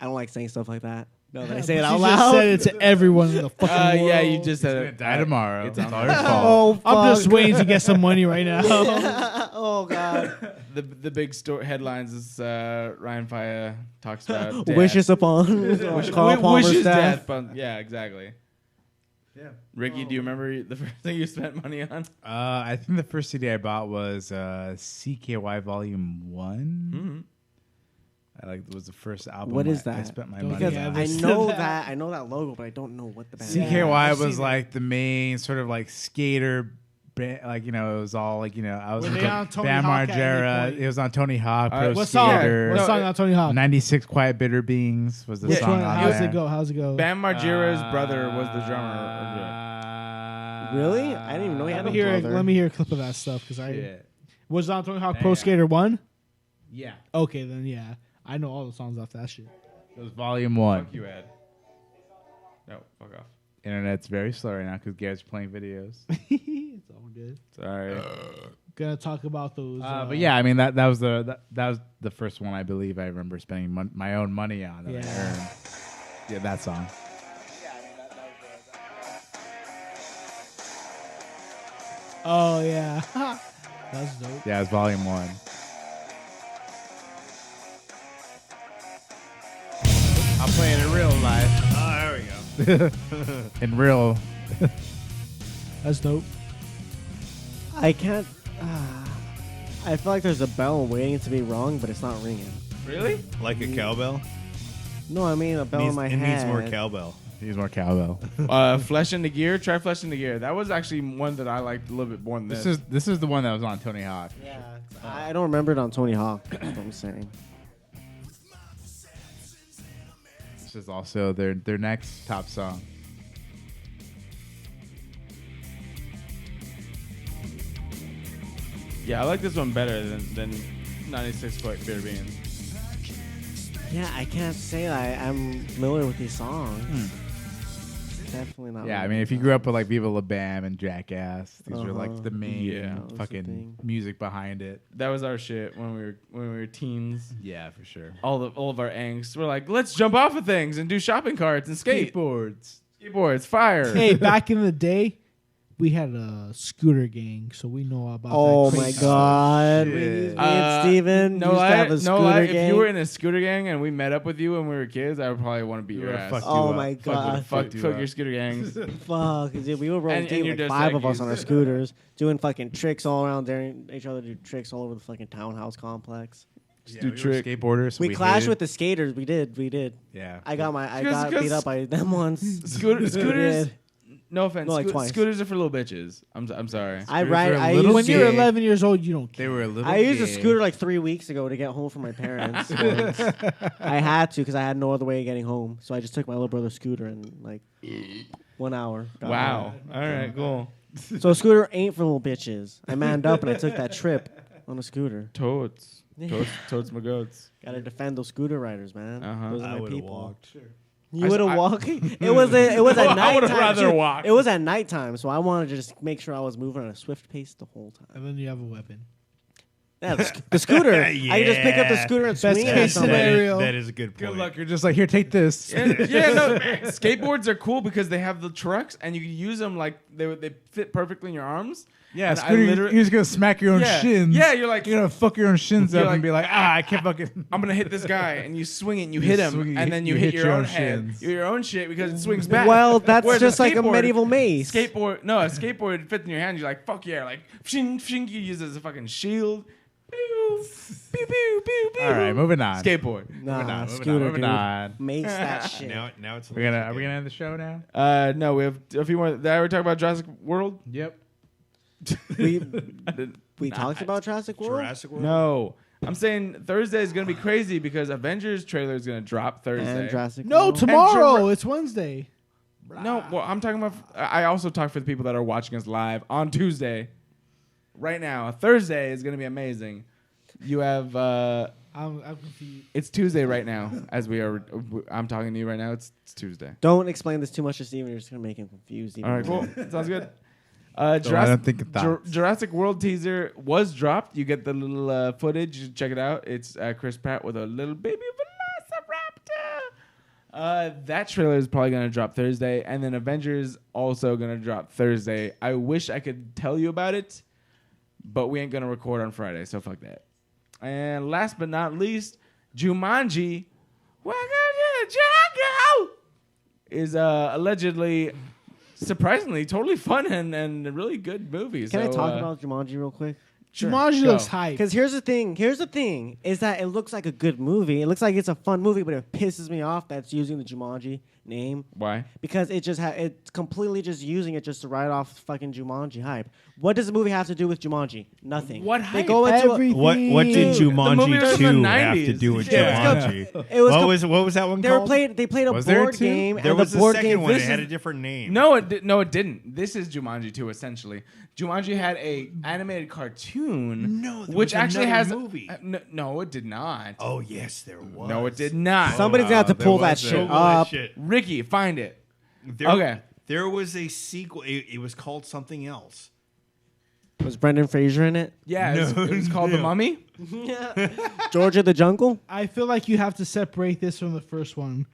I don't like saying stuff like that. No, that I say it out You just loud. said it to everyone in the fucking world. Yeah, you just said it. Die tomorrow. It's It's on all there. your fault. Oh, fuck. I'm just waiting to get some money right now. Oh god. The big headlines is Ryan Faya talks about death. Wishes upon Carl Palmer's wishes death. death. But yeah, exactly. Yeah. Ricky, do you remember the first thing you spent money on? I think the first CD I bought was CKY Volume 1. Mm-hmm. It was the first album. What is I that? spent my Don't money Because Yeah, on. I this- know that I know that logo, but I don't know what the band. CKY I've was seen like the main sort of like skater, it was all like I was Were with they on Tony Bam Hawk at any Margera. point? It was on Tony Hawk. Pro What song? Skater. What song on Tony Hawk? 96 Quiet Bitter Beings was the Which song one? on How's there. it go? How's it go? Bam Margera's brother was the drummer. Really? I didn't even know he had Let a me hear. brother. Let me hear a clip of that stuff because Yeah. was it on Tony Hawk Yeah. Pro Skater 1. Yeah. Okay, then yeah, I know all the songs off that shit. It was Volume 1. Fuck you, Ed. No, fuck off. Internet's very slow right now because Garrett's playing videos. It's all good. Sorry. Gonna talk about those. But yeah, I mean that was the first one I believe I remember spending my own money on. That I Yeah. earned. Yeah, that song. Oh yeah, that's dope. Yeah, it was Volume 1. I'm playing in real life. Oh, there we go. In real. That's dope. I can't. I feel like there's a bell waiting to be rung, but it's not ringing. Really? Like a cowbell. No, I mean a bell in my It head. needs more cowbell. He's more cowbell. Flesh in the Gear. Try Flesh in the Gear. That was actually one that I liked a little bit more than this. This is the one that was on Tony Hawk. Yeah, I don't remember it on Tony Hawk. That's what I'm saying. This is also their next top song. Yeah, I like this one better than 96 Foot Beer Beans. Yeah, I can't say that I'm familiar with these songs. Definitely not. Yeah, I mean, if you grew up with like Viva La Bam and Jackass, these are like the main Yeah. That was the fucking thing. music behind it. That was our shit when we were teens. Yeah, for sure. All of our angst. We're like, let's jump off of things and do shopping carts and skate. Skateboards, fire. Hey, back in the day, we had a scooter gang, so we know about. Oh that my crazy god, shit. me and Steven No used to lie, have a no scooter lie. gang. If you were in a scooter gang and we met up with you when we were kids, I would probably want to beat You your would've ass. fucked you Oh up. my god. Fuck you your up. scooter gangs. Fuck, dude, we were rolling And deep, you're like just 5 like of us on our you- scooters, doing fucking tricks all around, daring each other to do tricks all over the fucking townhouse complex. Yeah, do we were trick. skateboarders. We clashed hated- with the skaters. We did. Yeah. I got Because- beat up by them once. Scooters. did. No offense. No, like twice. Scooters are for little bitches. I'm sorry. I Scooters ride. are a I little When used, you're gay. 11 years old, you don't They care. were a little. I used a gay. scooter like 3 weeks ago to get home from my parents. once. I had to because I had no other way of getting home. So I just took my little brother's scooter and like 1 hour. got Wow. home. All right. Cool. So a scooter ain't for little bitches. I manned up and I took that trip on a scooter. Totes. Totes my goats. Got to defend those scooter riders, man. Uh-huh. Those are I my would have people. walked. You would have walked. It was at I nighttime. would've rather too. walked. It was at nighttime, so I wanted to just make sure I was moving at a swift pace the whole time. And then you have a weapon. Yeah, the scooter. I could just pick up the scooter and Best swing it at case somebody. scenario. That is a good point. Good luck. You're just like, here, take this. Yeah, no. Skateboards are cool because they have the trucks and you can use them like they fit perfectly in your arms. Yeah, And I scooter, literally- you're just gonna smack your own Yeah. shins. Yeah, you're like- fuck your own shins You're up like- and be like, I can't fucking. I'm gonna hit this guy, and you swing it, and you You hit him, swing it, and then you hit your own head, shins. your own shit because it swings back. Well, that's Whereas just like a skateboard- medieval mace. A skateboard fits in your hand. You're like, fuck yeah, like, shing, shing, you use it as a fucking shield. Pew, pew, pew, pew, pew. All right, moving on. Skateboard. Nah, moving scooter, moving dude. on. Mace that shit. Now it's. Are we gonna end the show now? No, we have a few more. Did I ever talk about Jurassic World? Yep. We talked about Jurassic World. Jurassic World. No. I'm saying Thursday is gonna be crazy because Avengers trailer is gonna drop Thursday. And Jurassic No, World. tomorrow. It's Wednesday. No, well, I'm talking about. I also talk for the people that are watching us live on Tuesday. Right now, Thursday is going to be amazing. You have. I'm confused. It's Tuesday right now. As we are, I'm talking to you right now. It's Tuesday. Don't explain this too much to Steven. You're just gonna make him confused. Even All right, more. cool. Sounds good. I don't think it thoughts. Jurassic World teaser was dropped. You get the little footage. You check it out. It's Chris Pratt with a little baby velociraptor. That trailer is probably going to drop Thursday. And then Avengers also going to drop Thursday. I wish I could tell you about it, but we ain't going to record on Friday, so fuck that. And last but not least, Jumanji. Welcome to the jungle is allegedly... surprisingly, totally fun and a really good movie. Can I talk about Jumanji real quick? Sure. Jumanji Go. looks hype. Because here's the thing. Is that it looks like a good movie. It looks like it's a fun movie, but it pisses me off that's using the Jumanji name. Why? Because it just it's completely just using it just to write off fucking Jumanji hype. What does the movie have to do with Jumanji? Nothing. What They hype? go into Everything. What did Dude, the movie was Jumanji in the 2 have 90s. to do with Yeah. Jumanji? It was What was that one they called? they played a Was there board two? game There and was the a board second game one. It this had is- a different name. No, it didn't. This is Jumanji 2, essentially. Jumanji had a animated cartoon. No, there which was actually another has movie. No, it did not. Oh yes, there was. No, it did not. Somebody's gonna have to there pull that was shit Google that up. shit. Ricky, find it. There, Okay. There was a sequel. It was called something else. Was Brendan Fraser in it? Yeah, No, it was called The no. Mummy. Georgia the Jungle? I feel like you have to separate this from the first one.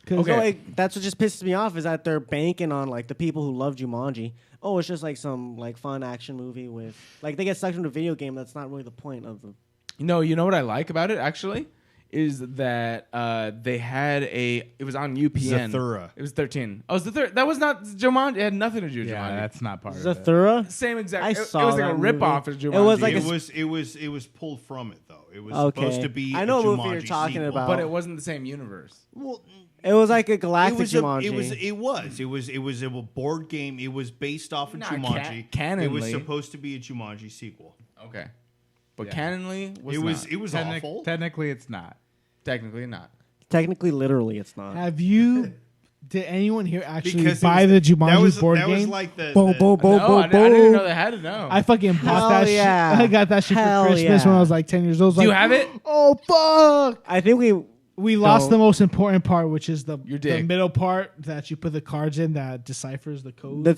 'Cause Okay. So, like, that's what just pisses me off is that they're banking on like the people who love Jumanji. Oh, it's just like some like fun action movie with like they get sucked into a video game. That's not really the point of the. No, you know what I like about it actually is that they had it was on UPN. Zathura. It was 13. Oh, Zathura. That was not Jumanji. It had nothing to do with Yeah, Jumanji. that's not part of it. Zathura? Same exact. I it saw was like that a rip off of movie. Jumanji. It was like It was pulled from it though. It was Okay. supposed to be. I know a what movie you're Jumanji talking sequel. about. but it wasn't the same universe. Well, It was like a it galactic was Jumanji. it was a board game. It was based off of Nah, Jumanji. canonly. It was supposed to be a Jumanji sequel. Okay, but Yeah. canonly was It was not. it was Technic- awful. Technically, it's not. Technically not. Technically, literally, it's not. Have you? Did anyone here actually Because it buy was- the Jumanji board that game? was like the Boom, boom, boom, No, boom, I didn't boom. know they had it. No. I fucking Hell bought that yeah. shit. I got that shit Hell for Christmas when yeah. I was like 10 years old. I was Do you like, have it? Oh fuck! I think We lost No. the most important part, which is the dick. middle part that you put the cards in that deciphers the code. the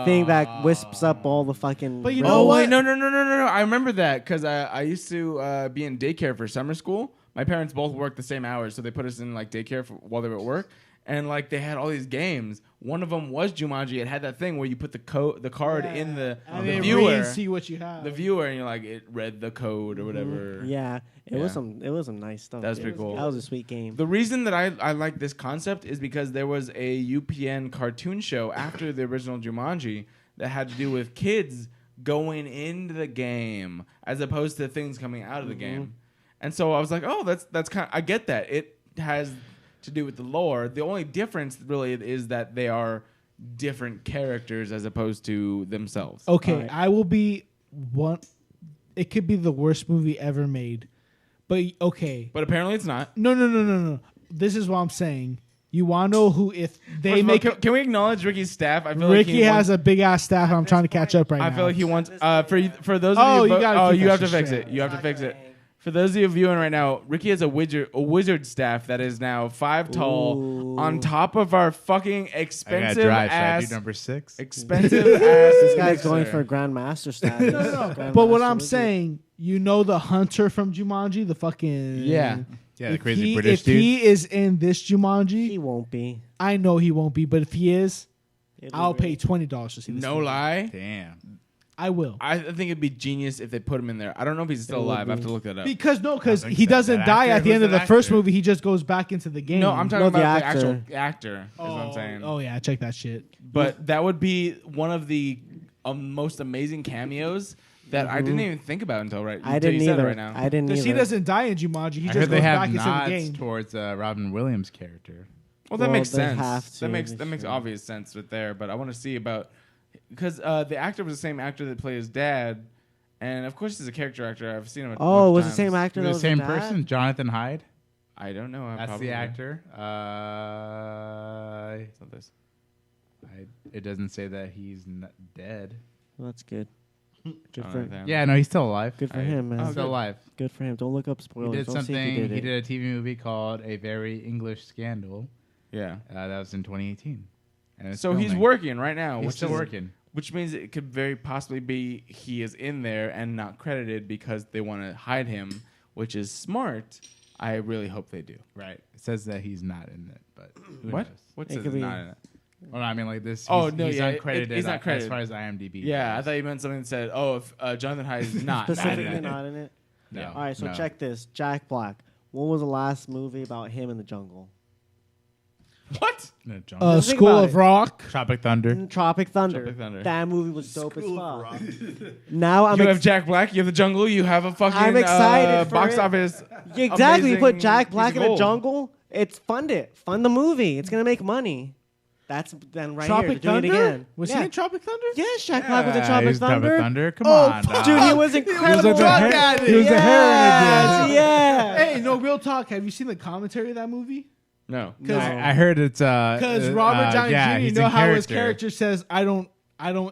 thing that wisps up all the fucking. But you Oh know what? wait, no! I remember that because I used to be in daycare for summer school. My parents both worked the same hours, so they put us in like daycare while they were at work. And like they had all these games. One of them was Jumanji. It had that thing where you put the card in the and they viewer, read and see what you have. the viewer, and you're like it read the code or whatever. Yeah, it was Yeah. some nice stuff. That was It pretty cool. That was a sweet game. The reason that I like this concept is because there was a UPN cartoon show after the original Jumanji that had to do with kids going into the game as opposed to things coming out of the game. And so I was like, oh, that's kind of, I get that. It has to do with the lore. The only difference really is that they are different characters as opposed to themselves. Okay, Alright. I will be one. It could be the worst movie ever made, but okay. But apparently it's not. No. This is what I'm saying. You want to know who if First they of all, make can we acknowledge Ricky's staff? I feel Ricky like he has wants, a big ass staff. And I'm trying to catch up right now. I feel like he wants for those Oh, of you you gotta keep you that have to shit fix straight. it. You have to fix it. For those of you viewing right now, Ricky has a wizard staff that is now 5 tall on top of our fucking I got expensive drive. Should I ass do number 6? expensive ass. This guy's going mixer. for grandmaster status. Grandmaster But what I'm wizard. saying, you know the hunter from Jumanji, the fucking Yeah. Yeah, the If crazy he, British if dude. he is in this Jumanji, he won't be. I know he won't be. But if he is, It'll I'll be pay $20 to see this. No movie. lie. Damn. I will. I think it'd be genius if they put him in there. I don't know if he's still It would alive. I have be. to look that up. Because think he so. doesn't That die actor? at the end Who's of the that first actor? movie. He just goes back into the game. No, I'm talking No, about the the actor. actual actor. Is what I'm saying. Oh yeah, check that shit. But that would be one of the most amazing cameos that I didn't even think about until I until didn't you said either. it right now. I didn't Because either. he doesn't die in Jumanji. He I just heard goes they back have into the nods game. towards Robin Williams' character. Well, that Well, makes they sense. have to, That makes they should. obvious sense right there. But I want to see about because the actor was the same actor that played his dad, and of course he's a character actor. I've seen him. Oh, it was the times. same actor. The that was same the dad? person, Jonathan Hyde. I don't know. That's probably. the actor. It's not this. It doesn't say that he's dead. Well, that's good. Good Oh, for damn. Yeah, no, he's still alive. Good for him, man. He's still alive. Good for him. Don't look up He spoilers. did Don't something. see if He did a TV movie called A Very English Scandal. Yeah. That was in 2018. And it's So he's filming. working right now. He's which still is- working. Which means it could very possibly be he is in there and not credited because they want to hide him, which is smart. I really hope they do. Right. It says that he's not in it, but who What? knows? What It says could be- not in it? Well, I mean, like this. Oh, he's, no, he's yeah, uncredited. he's not as credited. far as IMDb. Yeah, I goes. thought you meant something that said, "Oh, if Jonathan Hyde is not Specifically in it." not in it. No. All right, so no. check this. Jack Black. What was the last movie about him in the jungle? What? No, John. Just think School about of it. Rock. Tropic Thunder. Tropic Thunder. Tropic Thunder. That movie was dope School as of fuck. Rock. Now I'm You have Jack Black. You have the jungle. You have a fucking I'm excited for box it. office. exactly. You put amazing Jack piece Black of in the gold. jungle. It's fund it. Fund the movie. It's gonna make money. That's then right Tropic here. They're doing Thunder? it again. Was yeah. he in Tropic Thunder? Yes, Jack Black was in Yeah, Tropic he's Thunder. Thunder. Come Oh, on, fuck. dog. Dude, he was incredible. He was a Yes, heroin. yeah. Hey, no, real talk. Have you seen the commentary of that movie? No. I heard it's Because Robert Downey yeah, Jr. he's You know in how his character says, "I don't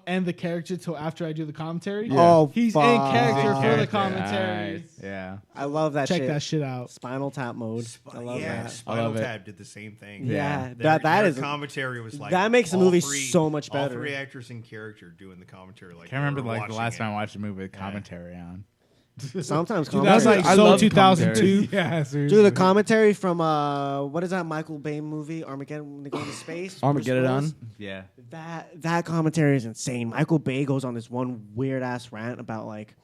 end the character till after I do the commentary." Oh, He's fuck. in character for the character. commentary. Nice. Yeah. I love that Check shit. that shit out. Spinal Tap mode. I love yeah, that. Spinal love it. Tap did the same thing. Yeah, Their that is commentary was like that makes the all movie three- so much All better. three actors in character doing the commentary. Like Can't remember we were like the watching last it. time I watched a movie with commentary on. Sometimes Dude, that's commentary. like I so love 2002. Yeah, seriously. Dude, the commentary from what is that Michael Bay movie Armageddon when they go into space? Armageddon. Bruce Willis? Yeah. That commentary is insane. Michael Bay goes on this one weird ass rant about like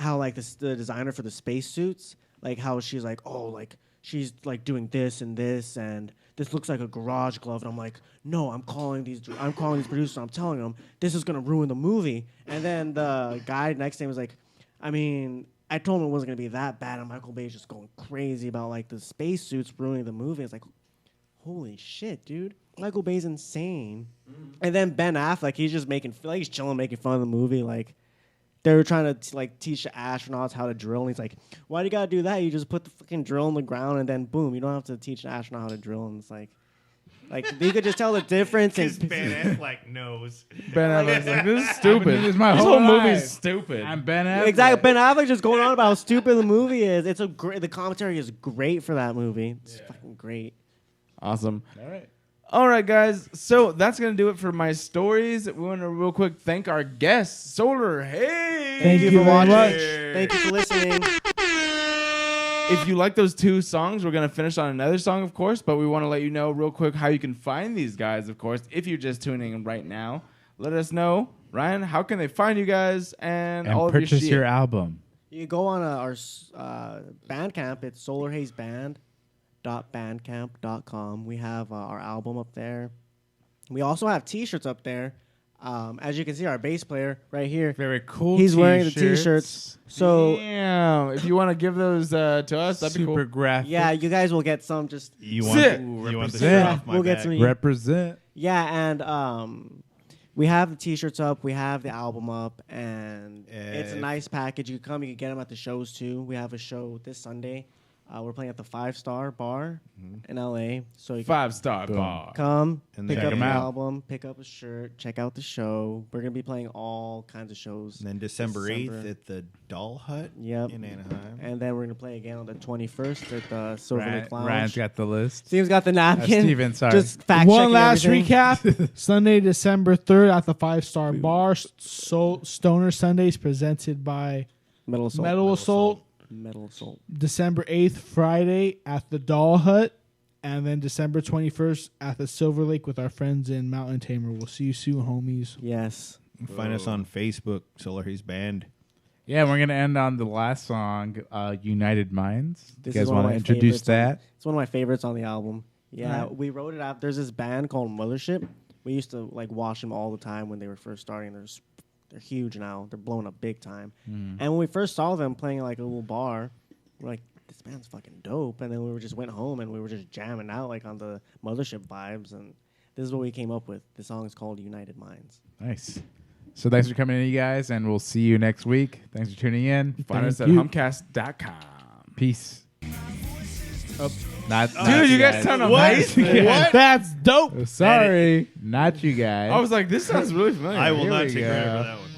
how like the designer for the spacesuits, like how she's like, oh, like she's like doing this and this and this looks like a garage glove, and I'm like, no, I'm calling these producers, I'm telling them this is gonna ruin the movie. And then the guy next to him was like, I mean, I told him it wasn't gonna be that bad, and Michael Bay's just going crazy about like the spacesuits ruining the movie. It's like, holy shit, dude. Michael Bay's insane. And then Ben Affleck, he's just he's chilling, making fun of the movie. Like, they were trying to like teach the astronauts how to drill, and he's like, why do you gotta do that? You just put the fucking drill in the ground, and then boom, you don't have to teach an astronaut how to drill. And it's like you could just tell the difference. Because And Ben Affleck knows. Ben Affleck's like, this is stupid. doing this my This whole whole movie's life. stupid. I'm Ben Affleck. exactly, Ben Affleck just going on about how stupid the movie is. It's a great. The commentary is great for that movie. It's fucking great. Awesome. All right. All right, guys. So that's going to do it for my stories. We want to real quick thank our guest, Solar Haze. Thank you for very watching. much. Thank you for listening. If you like those two songs, we're going to finish on another song, of course, but we want to let you know real quick how you can find these guys, of course. If you're just tuning in right now, let us know. Ryan, how can they find you guys and all of your purchase shit? your album. You go on our Bandcamp. It's solarhazeband.bandcamp.com. We have our album up there. We also have T-shirts up there. As you can see, our bass player right here. Very cool. He's wearing the T-shirts. So Damn. If you want to give those to us, that'd be Super cool. graphic. yeah, you guys will get some. Just You Sit. want the Represent. shirt off my We'll get back. some- Represent. yeah, and we have the T-shirts up. We have the album up, and it's a nice package. You can get them at the shows too. We have a show this Sunday. We're playing at the 5-Star Bar in LA. So you can 5-star bar. come, And pick check up 'em the out. album, pick up a shirt, check out the show. We're gonna be playing all kinds of shows. And then December 8th December. at the Doll Hut Yep. in Anaheim. And then we're gonna play again on the 21st at the Silver Lake Lounge. Ryan's got the list. Steve's got the napkin. Steven, sorry. Just fact One checking last everything. recap. Sunday, December 3rd at the 5-Star Bar. Stoner Sundays presented by Metal Assault. Metal Assault. Metal Assault. December 8th, Friday at the Doll Hut. And then December 21st at the Silver Lake with our friends in Mountain Tamer. We'll see you soon, homies. Yes. Find us on Facebook, Solar Haze Band. Yeah, we're gonna end on the last song, United Minds. This You guys is one of want to my introduce favorites on- that? It's one of my favorites on the album. Yeah, Right. we wrote it out. There's this band called Mothership. We used to like watch them all the time when they were first starting. They're huge now. They're blowing up big time. And when we first saw them playing like a little bar, we're like, this band's fucking dope. And then just went home and we were just jamming out like on the Mothership vibes. And this is what we came up with. The song is called United Minds. Nice. So thanks for coming in, you guys, and we'll see you next week. Thanks for tuning in. Find us at you. humcast.com. Peace. Not, Dude, you guys sound amazing. What? That's dope. Sorry, not you guys. I was like, this sounds really familiar. I will Here not we take credit go. for that one.